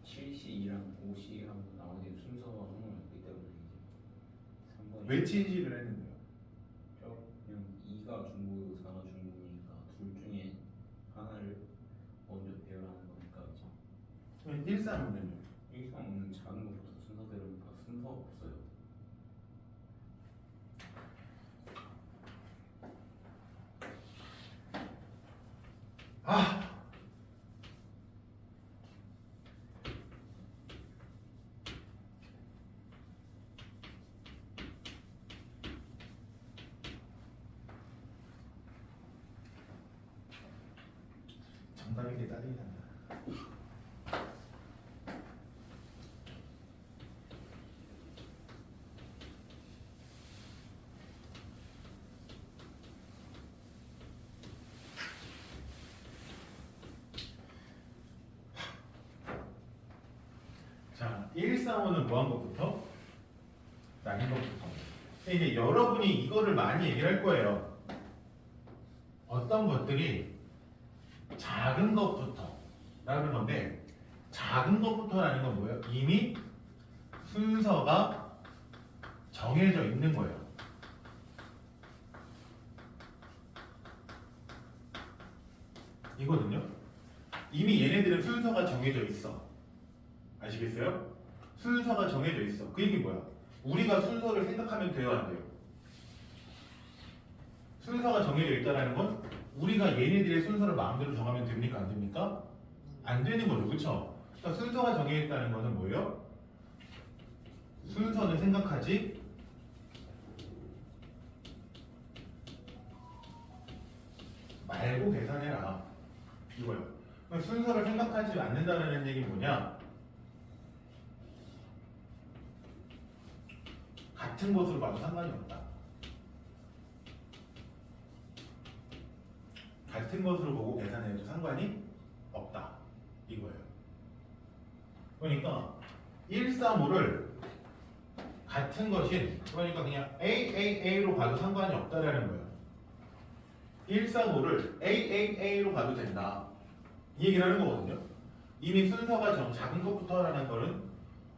7C랑 5C랑 나머지 순서가 상관없기 때문에 이제 3번이 왜 친시를 했는데요? 그냥 2가 중고, 4가 중고니까 둘 중에 하나를 먼저 배열하는 거니까 그죠? 135는요? 1상은 작은 것부터 순서대로니까 순서 없어요. 아! 정답인데 짜증이 난다. 자, 135는 뭐 한 것부터? 작은 것부터. 근데 이제 여러분이 이거를 많이 얘기를 할 거예요. 어떤 것들이 작은 것부터 라는 건데, 작은 것부터라는 건 뭐예요? 이미 순서가 정해져 있는 거예요. 이거든요. 이미 얘네들은 순서가 정해져 있어. 아시겠어요? 순서가 정해져 있어. 그 얘기 뭐야? 우리가 순서를 생각하면 돼요, 안 돼요? 순서가 정해져 있다는 건 우리가 얘네들의 순서를 마음대로 정하면 됩니까? 안 됩니까? 안 되는 거죠, 그렇죠? 그러니까 순서가 정해져 있다는 거는 뭐예요? 순서는 생각하지 말고 계산해라. 이거예요. 그럼 순서를 생각하지 않는다는 얘기는 뭐냐? 같은 것으로 봐도 상관이 없다. 같은 것으로 보고 계산해도 상관이 없다. 이거예요. 그러니까 135를 같은 것인, 그러니까 그냥 AAA로 봐도 상관이 없다라는 거예요. 135를 AAA로 봐도 된다. 이 얘기를 하는 거거든요. 이미 순서가 작은 것부터라는 거는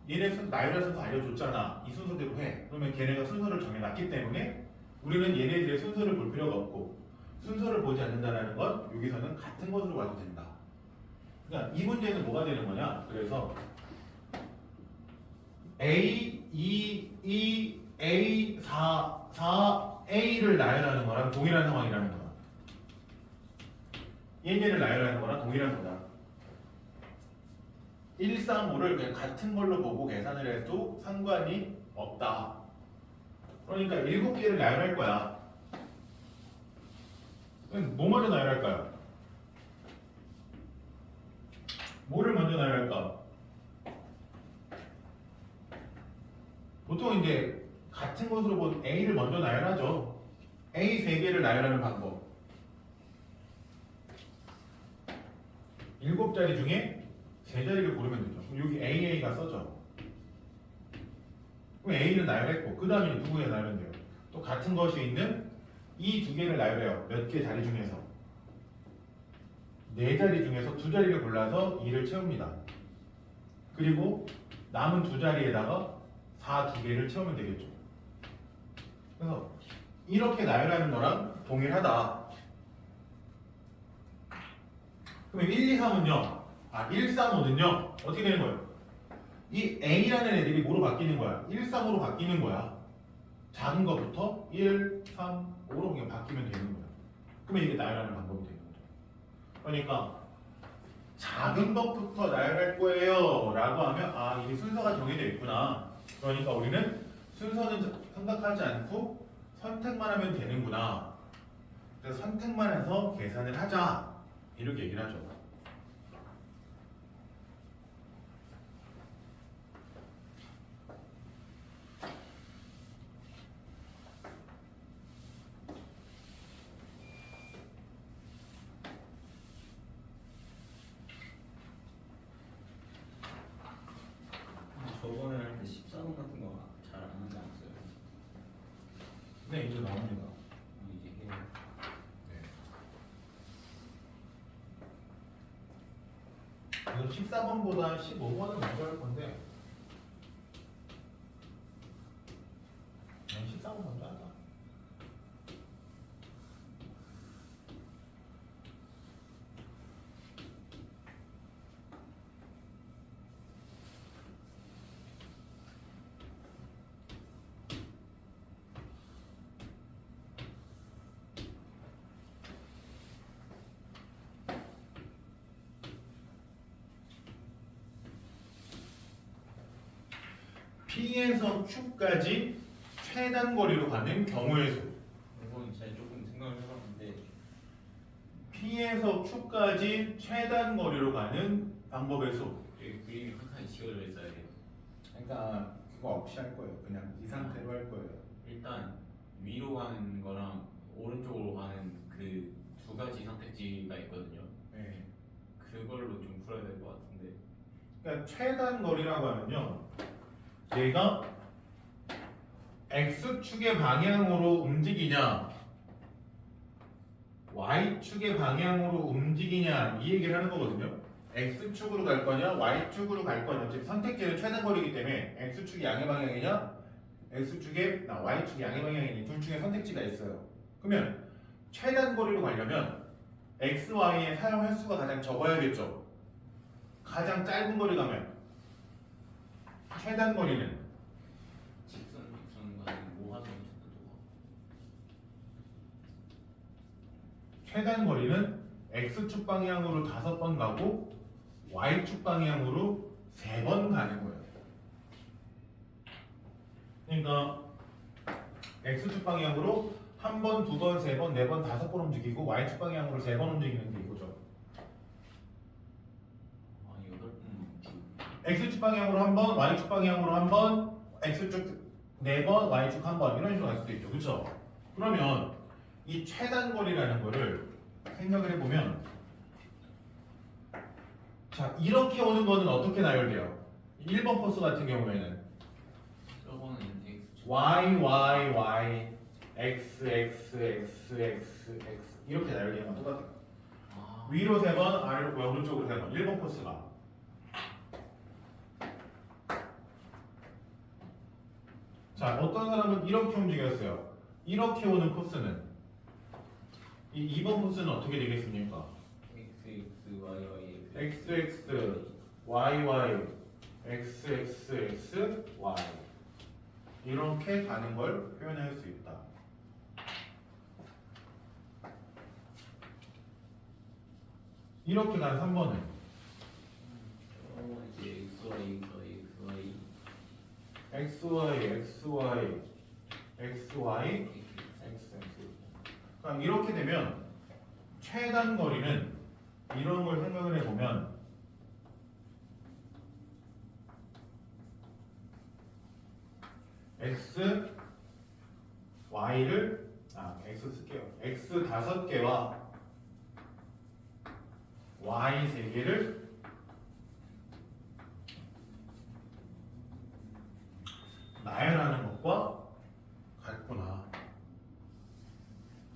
얘네 나열의 순서 알려줬잖아. 이 순서대로 해. 그러면 걔네가 순서를 정해놨기 때문에 우리는 얘네들의 순서를 볼 필요가 없고, 순서를 보지 않는다는 건 여기서는 같은 것으로 봐도 된다. 그러니까 이 문제는 뭐가 되는 거냐? 그래서 A, 2, A, 4, A를 나열하는 거랑 동일한 상황이라는 거야. 얘네를 나열하는 거랑 동일한 거다. 135를 그냥 같은 걸로 보고 계산을 해도 상관이 없다. 그러니까 7개를 나열할 거야. 그럼 뭐 먼저 나열할까요? 뭐를 먼저 나열할까? 보통 이제 같은 것으로 본 A를 먼저 나열하죠. A 3개를 나열하는 방법. 7자리 중에 3자리를 고르면 되죠. 그럼 여기 AA가 써져. 그럼 A를 나열했고, 그 다음에 누구 에 나열하면 돼요? 또 같은 것이 있는 이 2개를 나열해요. 몇 개 자리 중에서 4자리 중에서 2자리를 골라서 2를 채웁니다. 그리고 남은 2자리에다가 4 2개를 채우면 되겠죠. 그래서 이렇게 나열하는 거랑 동일하다. 그럼 1, 2, 3은요? 135는요? 어떻게 되는 거예요? 이 A라는 애들이 뭐로 바뀌는 거야? 1, 3으로 바뀌는 거야. 작은 것부터 1, 3, 5로 그냥 바뀌면 되는 거야. 그러면 이게 나열하는 방법이 되는 거죠. 그러니까 작은 것부터 나열할 거예요 라고 하면 이게 순서가 정해져 있구나. 그러니까 우리는 순서는 생각하지 않고 선택만 하면 되는구나. 그래서 선택만 해서 계산을 하자. 이렇게 얘기를 하죠. 근데 14번 같은 거 잘 안 하지 않았어요? 네, 이제 나옵니다. 이제 해요. 그래서 14번보다 15번은 먼저 할 건데 14번 먼저 하자. P에서 Q까지 최단 거리로 가는 경우의 수. 이건 제가 조금 생각을 해봤는데 P에서 Q까지 최단 거리로 가는 방법의 수. 여기 그림이 칸칸이 지워져 있어야 돼요. 그러니까 그거 없이 할 거예요. 그냥 이 상태로 할 거예요. 일단 위로 가는 거랑 오른쪽으로 가는 그 두 가지 선택지가 있거든요. 네. 그걸로 좀 풀어야 될 것 같은데. 그러니까 최단 거리라고 하면요. 얘가 X축의 방향으로 움직이냐 Y축의 방향으로 움직이냐 이 얘기를 하는 거거든요. X축으로 갈 거냐 Y축으로 갈 거냐 지금 선택지는 최단 거리이기 때문에 X축이 양의 방향이냐 Y축이 양의 방향이냐 둘 중에 선택지가 있어요. 그러면 최단 거리로 가려면 X, Y의 사용 횟수가 가장 적어야겠죠. 가장 짧은 거리 가면 최단 거리는 직선 가는 모하던 최단 거리는 X축 방향으로 5번 가고 Y축 방향으로 3번 가는 거예요. 그러니까 X축 방향으로 한 번, 두 번, 세 번, 네 번, 5번 움직이고 Y축 방향으로 3번 움직이는 게 이거죠. 아 8번 X축 방향으로 한 번, Y축 방향으로 한 번, X축 4번, Y축 한 번 이런 식으로 갈 수도 있죠. 그렇죠? 그러면 이 최단 거리라는 거를 생각을 해보면 자 이렇게 오는 거는 어떻게 나열돼요? 1번 코스 같은 경우에는 저거는 X Y, Y, Y, X, X, X, X, X 이렇게 나열되는 건 똑같아요. 아 위로 3번, 아래로 오른쪽으로 3번 1번 코스가 자 어떤 사람은 이렇게 움직였어요. 이렇게 오는 코스는 이 2번 코스는 어떻게 되겠습니까? X Y Y X, X, Y, Y, X, X, X, Y 이렇게 가는 걸 표현할 수 있다. 이렇게 간 3번은 이제 X Y X, Y, X, Y, X, Y, X, X. 그럼 이렇게 되면 최단 거리는 이런 걸 생각을 해보면 X, Y를 X 쓸게요. X 5개와 Y 3개를 나열하는 것과 같구나.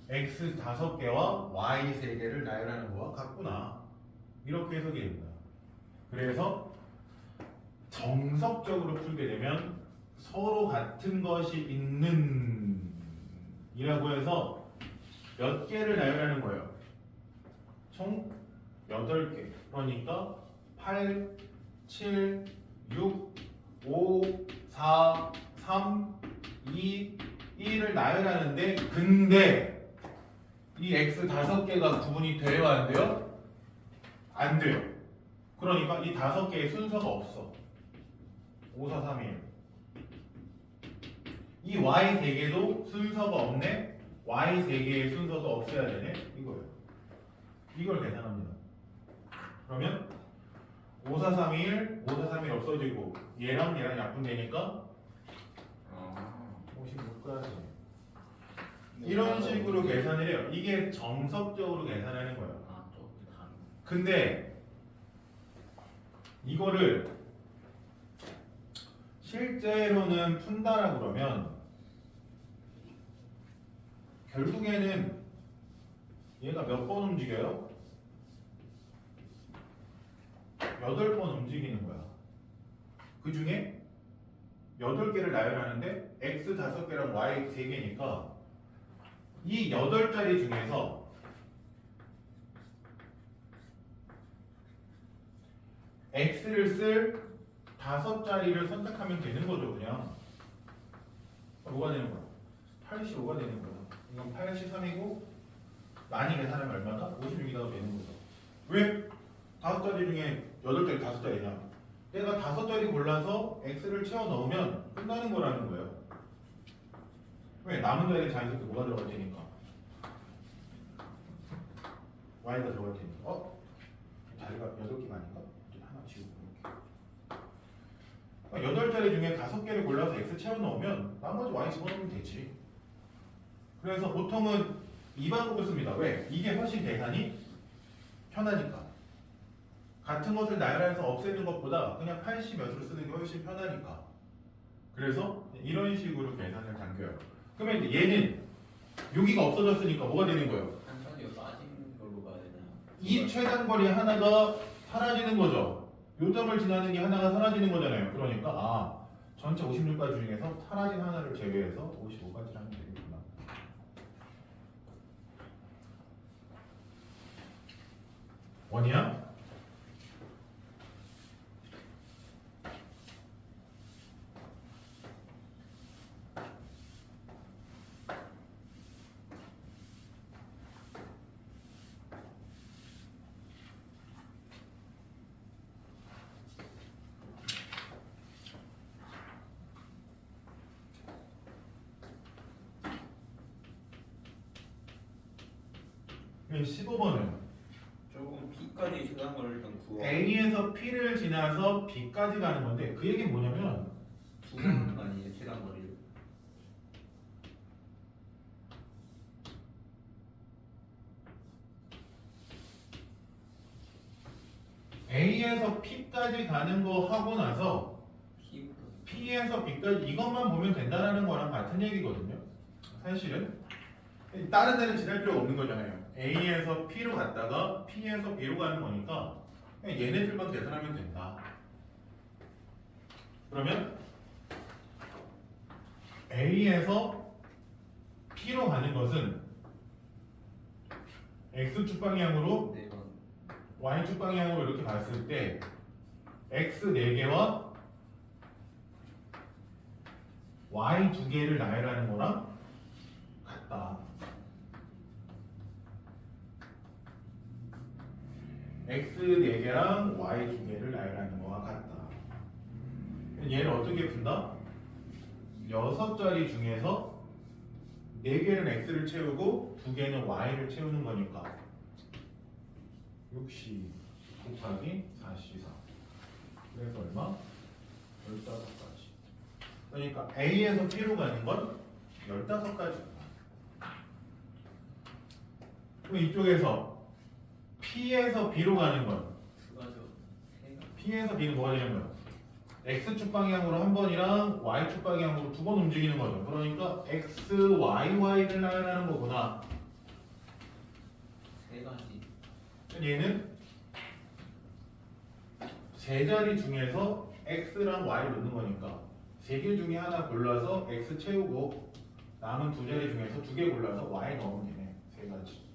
X 5개와 Y 3개를 나열하는 것과 같구나. 이렇게 해석이 됩니다. 그래서 정석적으로 풀게 되면 서로 같은 것이 있는 이라고 해서 몇 개를 나열하는 거예요. 총 8개. 그러니까 8, 7, 6, 5, 4, 3, 2, 1을 나열하는데 근데 이 X 5개가 구분이 돼요? 안 돼요? 안 돼요. 그러니까 이 5개의 순서가 없어. 5, 4, 3, 1. 이 Y 3개도 순서가 없네. Y 3개의 순서도 없어야 되네. 이거예요. 이걸 계산합니다. 그러면 5, 4, 3, 1, 5, 4, 3, 1 없어지고 얘랑 얘랑 약분되니까 56까지. 이런 식으로 계산을 해요. 이게 정석적으로 계산하는 거예요. 조금 다른 근데 이거를 실제로는 푼다라 그러면 결국에는 얘가 몇 번 움직여요? 8번 움직이는 거야. 그 중에 8개를 나열하는데 x 5개랑 y 3개니까 이 8자리 중에서 x를 쓸 5자리를 선택하면 되는 거죠, 그냥. 뭐가 되는 거야? 85가 되는 거야. 이건 83이고 많이 계산하면 얼마다? 56이라고 되는 거죠. 왜? 5자리 중에 8자리 5자리냐? 내가 5자리 골라서 x를 채워 넣으면 끝나는 거라는 거예요. 왜? 남은 자리에 자연스럽게 뭐가 들어갈 테니까. y가 들어갈 테니까. 자리가 8개가 아닌가? 하나 지우고 이렇게. 8자리 중에 5개를 골라서 x 채워 넣으면 나머지 y 집어넣으면 되지. 그래서 보통은 이 방법을 씁니다. 왜? 이게 훨씬 계산이 편하니까. 같은 것을 나열해서 없애는 것보다 그냥 80몇을 쓰는 게 훨씬 편하니까. 그래서 이런 식으로 계산을 당겨요. 그러면 이제 얘는 여기가 없어졌으니까 뭐가 되는 거예요? 한 단위가 빠진 걸로 가야 되나요? 이 최단거리 하나가 사라지는 거죠. 요점을 지나는 게 하나가 사라지는 거잖아요. 그러니까 전체 56가지 중에서 사라진 하나를 제외해서 55가지를 하면 되겠구나. 원이야? 그럼 15번은 조금 B까지 최단 거리를 일단 구워. A에서 P를 지나서 B까지 가는 건데 그 얘기는 뭐냐면 구하는 거 아니에요? 최단 거리를. A에서 P까지 가는 거 하고 나서 P부터. P에서 B까지 이것만 보면 된다는 거랑 같은 얘기거든요. 사실은 다른 데는 지날 필요가 없는 거잖아요. A에서 P로 갔다가 P에서 B로 가는 거니까 그냥 얘네들만 계산하면 된다. 그러면 A에서 P로 가는 것은 X축 방향으로 네 번. Y축 방향으로 이렇게 봤을 때 X 4개와 Y 2개를 나열하는 거랑 같다. X 4개랑 Y 2개를 나열하는 거와 같다. 얘를 어떻게 푼다? 6자리 중에서 4개는 X를 채우고 2개는 Y를 채우는 거니까 60 곱하기 44. 그래서 얼마? 15가지. 그러니까 A에서 P로 가는 건 15가지. 그럼 이쪽에서 P에서 B로 가는 건 수가죠. 세가. P에서 B는 뭐가 되는 거야? X축 방향으로 한 번이랑 Y축 방향으로 2번 움직이는 거죠. 그러니까 X, Y, Y를 나열하는 거구나. 세 가지. 얘는 세 자리 중에서 X랑 Y를 넣는 거니까 3개 중에 하나 골라서 X 채우고 남은 2자리 중에서 2개 골라서 Y 넣으면 되네. 3가지.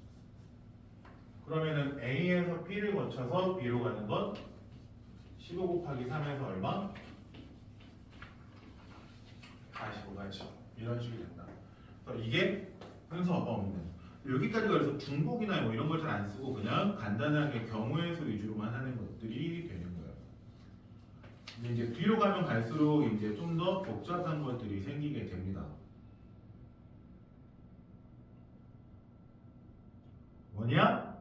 그러면은 A에서 P를 거쳐서 B로 가는 건 15 곱하기 3에서 얼마? 45가지. 이런 식이 된다. 그래서 이게 순서가 없는. 여기까지가 그래서 중복이나 뭐 이런 걸 잘 안 쓰고 그냥 간단하게 경우의 수 위주로만 하는 것들이 되는 거예요. 근데 이제 뒤로 가면 갈수록 이제 좀 더 복잡한 것들이 생기게 됩니다. 뭐냐?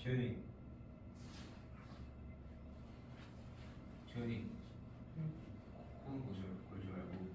지훈이. 지훈이. 코는 걸지 말고.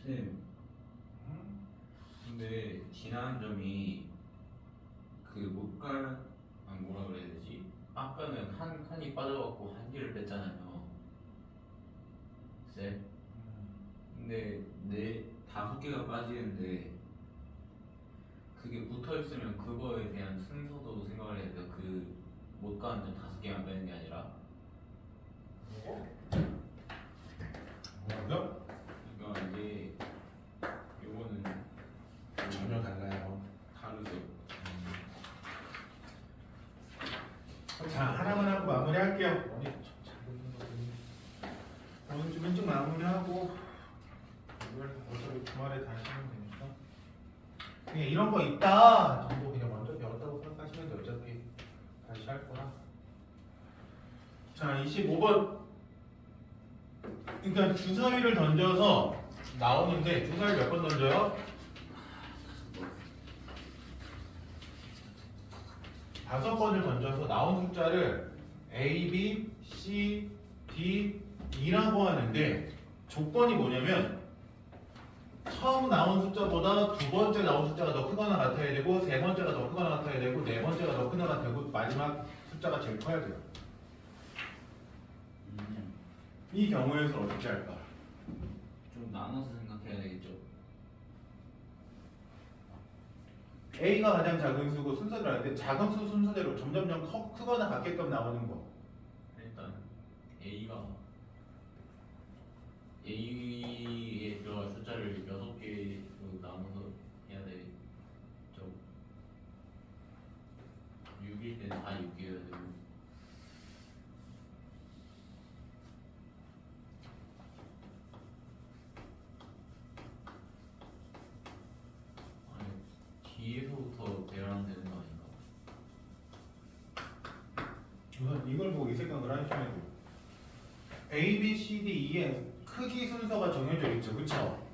쌤, 근데 지난 점이 그 못갈 뭐라 그래야 되지? 아까는 한 칸이 빠져갖고 한 개를 뺐잖아요. 쌤. 근데 네 5개가 빠지는데 그게 붙어 있으면 그거에 대한 순서도 생각을 해야 돼요. 그 못 가는 점 5개만 빼는 게 아니라. 뭐라고요? 그러니까 이게 요거는 전혀 달라요. 다르죠. 자, 하나만 하고 마무리할게요. 오늘 좀 일찍 마무리하고 이걸 어차피 주말에 다시 하면 되니까 그냥 이런 거 있다 정도 그냥 먼저 배웠다고 생각하시면 돼. 어차피 다시 할 거라. 자, 25번. 그러니까 주사위를 던져서 나오는데 주사위 몇 번 던져요? 5번을 던져서 나온 숫자를 A, B, C, D, E라고 하는데 조건이 뭐냐면 처음 나온 숫자보다 두 번째 나온 숫자가 더 크거나 같아야 되고 세 번째가 더 크거나 같아야 되고 네 번째가 더 크거나 되고 마지막 숫자가 제일 커야 돼요. 이 경우에서 어떻게 할까? 좀 나눠서 생각해야 되겠죠. A가 가장 작은 수고 순서대로 하는데 작은 수 순서대로 점점점 크거나 같게끔 나오는 거. 일단 A에 들어갈 숫자를 6개로 나눠서 해야 되죠. 6일 때는 다 6개여야 되고. 아니 뒤에서부터 배열하면 되는 거 아닌가? 우선 이걸 보고 이 생각을 하시면 돼요. A, B, C, D, E의 크기 순서가 정해져 있죠, 그렇죠?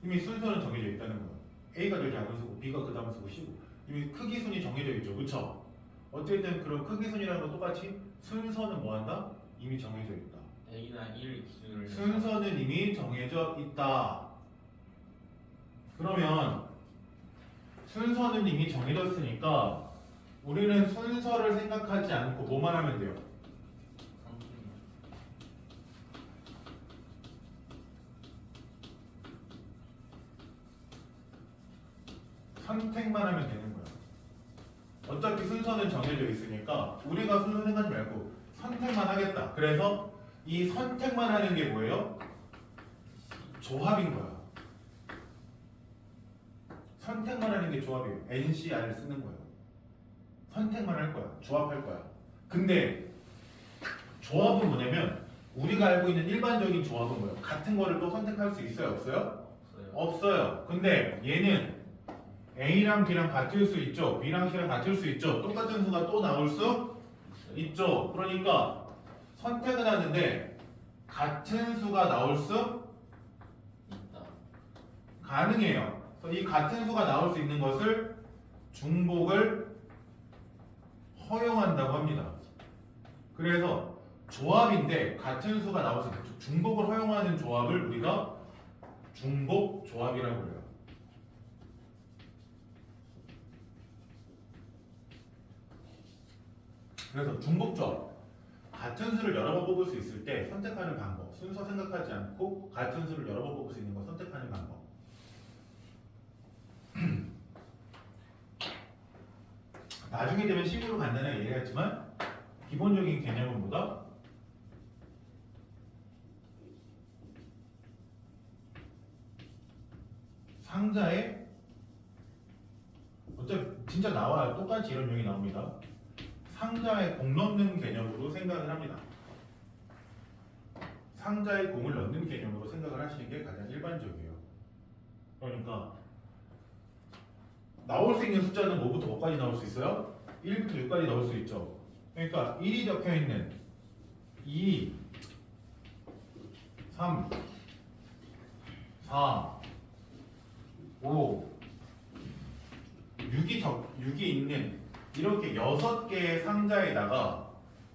이미 순서는 정해져 있다는 거예요. A가 제일 작은 수고, B가 그 다음 수고, C고 이미 크기 순이 정해져 있죠, 그렇죠? 어쨌든 그런 크기 순이라는 건 똑같이 순서는 뭐한다? 이미 정해져 있다. A나 1 기준으로 해서 순서는 이미 정해져 있다. 그러면 순서는 이미 정해졌으니까 우리는 순서를 생각하지 않고 뭐만 하면 돼요? 선택만 하면 되는 거야. 어차피 순서는 정해져 있으니까 우리가 순서 생각하지 말고 선택만 하겠다. 그래서 이 선택만 하는 게 뭐예요? 조합인 거야. 선택만 하는 게 조합이에요. NCR을 쓰는 거예요. 선택만 할 거야. 조합할 거야. 근데 조합은 뭐냐면 우리가 알고 있는 일반적인 조합은 뭐예요? 같은 거를 또 선택할 수 있어요? 없어요? 없어요. 없어요. 근데 얘는 A랑 B랑 같을 수 있죠. B랑 C랑 같을 수 있죠. 똑같은 수가 또 나올 수 있죠. 그러니까 선택은 하는데 같은 수가 나올 수 있다. 가능해요. 그래서 이 같은 수가 나올 수 있는 것을 중복을 허용한다고 합니다. 그래서 조합인데 같은 수가 나올 수 있는 중복을 허용하는 조합을 우리가 중복 조합이라고 해요. 그래서 중복조합 같은 수를 여러 번 뽑을 수 있을 때 선택하는 방법 순서 생각하지 않고 같은 수를 여러 번 뽑을 수 있는 거 선택하는 방법 나중에 되면 식으로 간단하게 얘기했지만 기본적인 개념은 뭐다? 상자에 어차피 진짜 나와요. 똑같이 이런 용이 나옵니다. 상자에 공 넣는 개념으로 생각을 합니다. 상자에 공을 넣는 개념으로 생각을 하시는 게 가장 일반적이에요. 그러니까 나올 수 있는 숫자는 뭐부터 뭐까지 나올 수 있어요? 1부터 6까지 나올 수 있죠. 그러니까 1이 적혀 있는 2, 3, 4, 5, 6이 있는 이렇게 6개의 상자에다가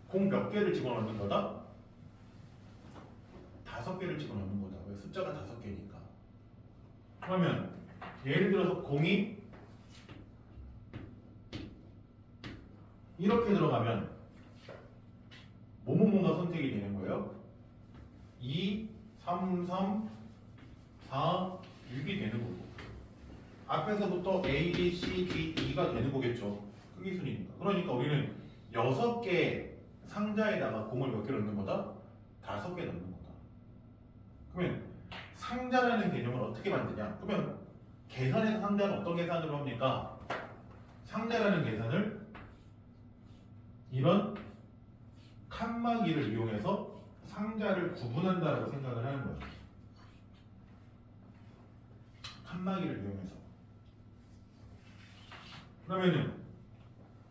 공 몇 개를 집어넣는 거다? 5개를 집어넣는 거다. 왜? 숫자가 5개니까. 그러면 예를 들어서 공이 이렇게 들어가면 뭐뭐뭐가 선택이 되는 거예요? 2, 3, 3, 4, 6이 되는 거고 앞에서부터 A, B, C, D, E가 되는 거겠죠. 크기 순이니까. 그러니까 우리는 6개 상자에다가 공을 몇 개 넣는 거다? 5개 넣는 거다. 그러면 상자라는 개념을 어떻게 만드냐? 그러면 계산해서 상자는 어떤 계산으로 합니까? 상자라는 계산을 이런 칸막이를 이용해서 상자를 구분한다라고 생각을 하는 거예요. 칸막이를 이용해서. 그러면은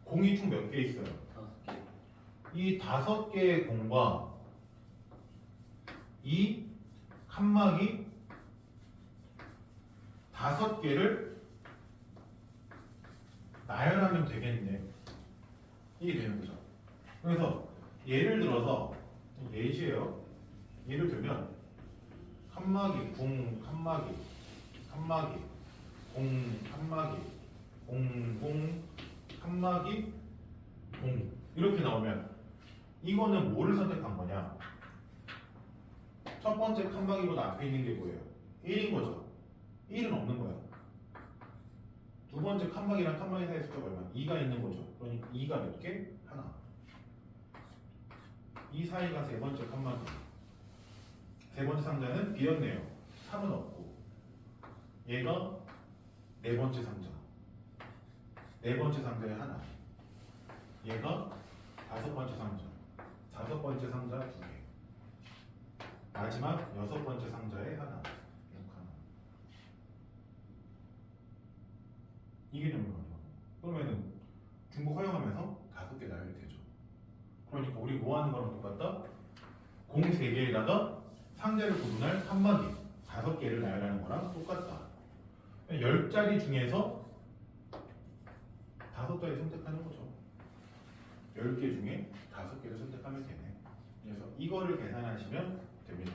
공이 총 몇 개 있어요? 5개. 이 5개의 공과 이 칸막이 5개를 나열하면 되겠네. 이게 되는 거죠. 그래서 예를 들어서 예시예요. 예를 들면 칸막이, 궁, 칸막이, 칸막이, 공, 칸막이, 공, 칸막이, 공 이렇게 나오면 이거는 뭐를 선택한 거냐? 첫 번째 칸막이보다 앞에 있는 게 뭐예요? 1인 거죠. 1은 없는 거야. 두 번째 칸막이랑 칸막이 사이의 숫자가 얼마? 2가 있는 거죠. 그러니까 2가 몇 개? 하나. 이 사이가 세 번째 칸막이. 세 번째 상자는 비었네요. 3은 없고. 얘가 네 번째 상자. 네 번째 상자에 하나. 얘가 5번째 상자. 5번째 상자 2개. 마지막 6번째 상자에 하나. 이렇게 하나. 이게 되는 거죠. 그러면은 중복 허용하면서 5개 나열이 되죠. 그러니까 우리 뭐 하는 거랑 똑같다? 공 3개에다가 상자를 구분할 칸막이 5개를 나열하는 거랑 똑같다. 10자리 중에서 5자리 선택하는 거죠. 10개 중에 5개를 선택하면 되네. 그래서 이거를 계산하시면 됩니다.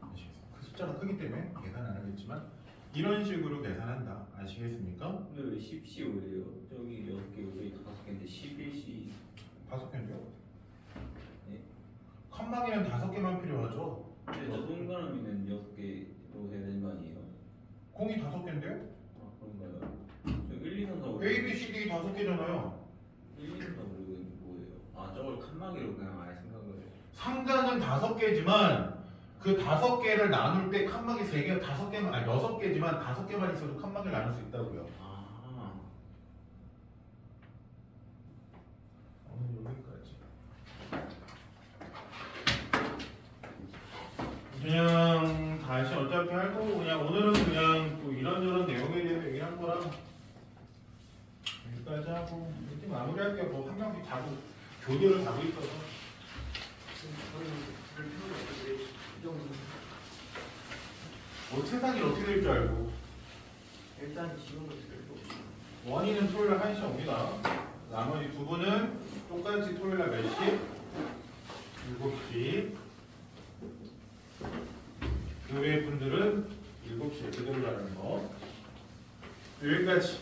아시겠어요? 그 숫자가 크기 때문에 계산 안 하겠지만 이런 식으로 계산한다. 아시겠습니까? 근데 왜 10C5예요? 저기 6개, 여기 5개인데 11C. 5개인데요? 네? 칸막이는 5개만 필요하죠. 근데 저 동그라미는 6개로 돼야 되는 거 아니에요? 공이 5개인데요? 아 그런가요? 저 1, 2, 3, 4, 5. A, B, C, D 5개잖아요. 1, 2, 3, 4, 5, 6은 뭐예요? 아 저걸 칸막이로 그냥 아예 생각을. 상자는 5개지만 그 5개를 나눌 때 칸막이 3개, 5개만, 아니 6개지만 5개만 있어도 칸막이를 나눌 수 있다고요. 아. 오늘 여기까지. 그냥 다시 어차피 할 거고 그냥 오늘은 그냥 또 이런저런 내용에 대해서 얘기한 거랑 여기까지 하고 이제 마무리할게요. 뭐 한 명씩 자고 교대를 자고 있어서 저는 별 필요가 없는데 이 정도 뭐 세상이 어떻게 될 줄 알고 일단 지금은 별로 없어요. 원희는 토요일 1시에 옵니다. 나머지 두 분은 똑같이 토요일 날 몇 시? 7시. 그 외의 분들은 7시에 그대로 가는 거. 여기까지.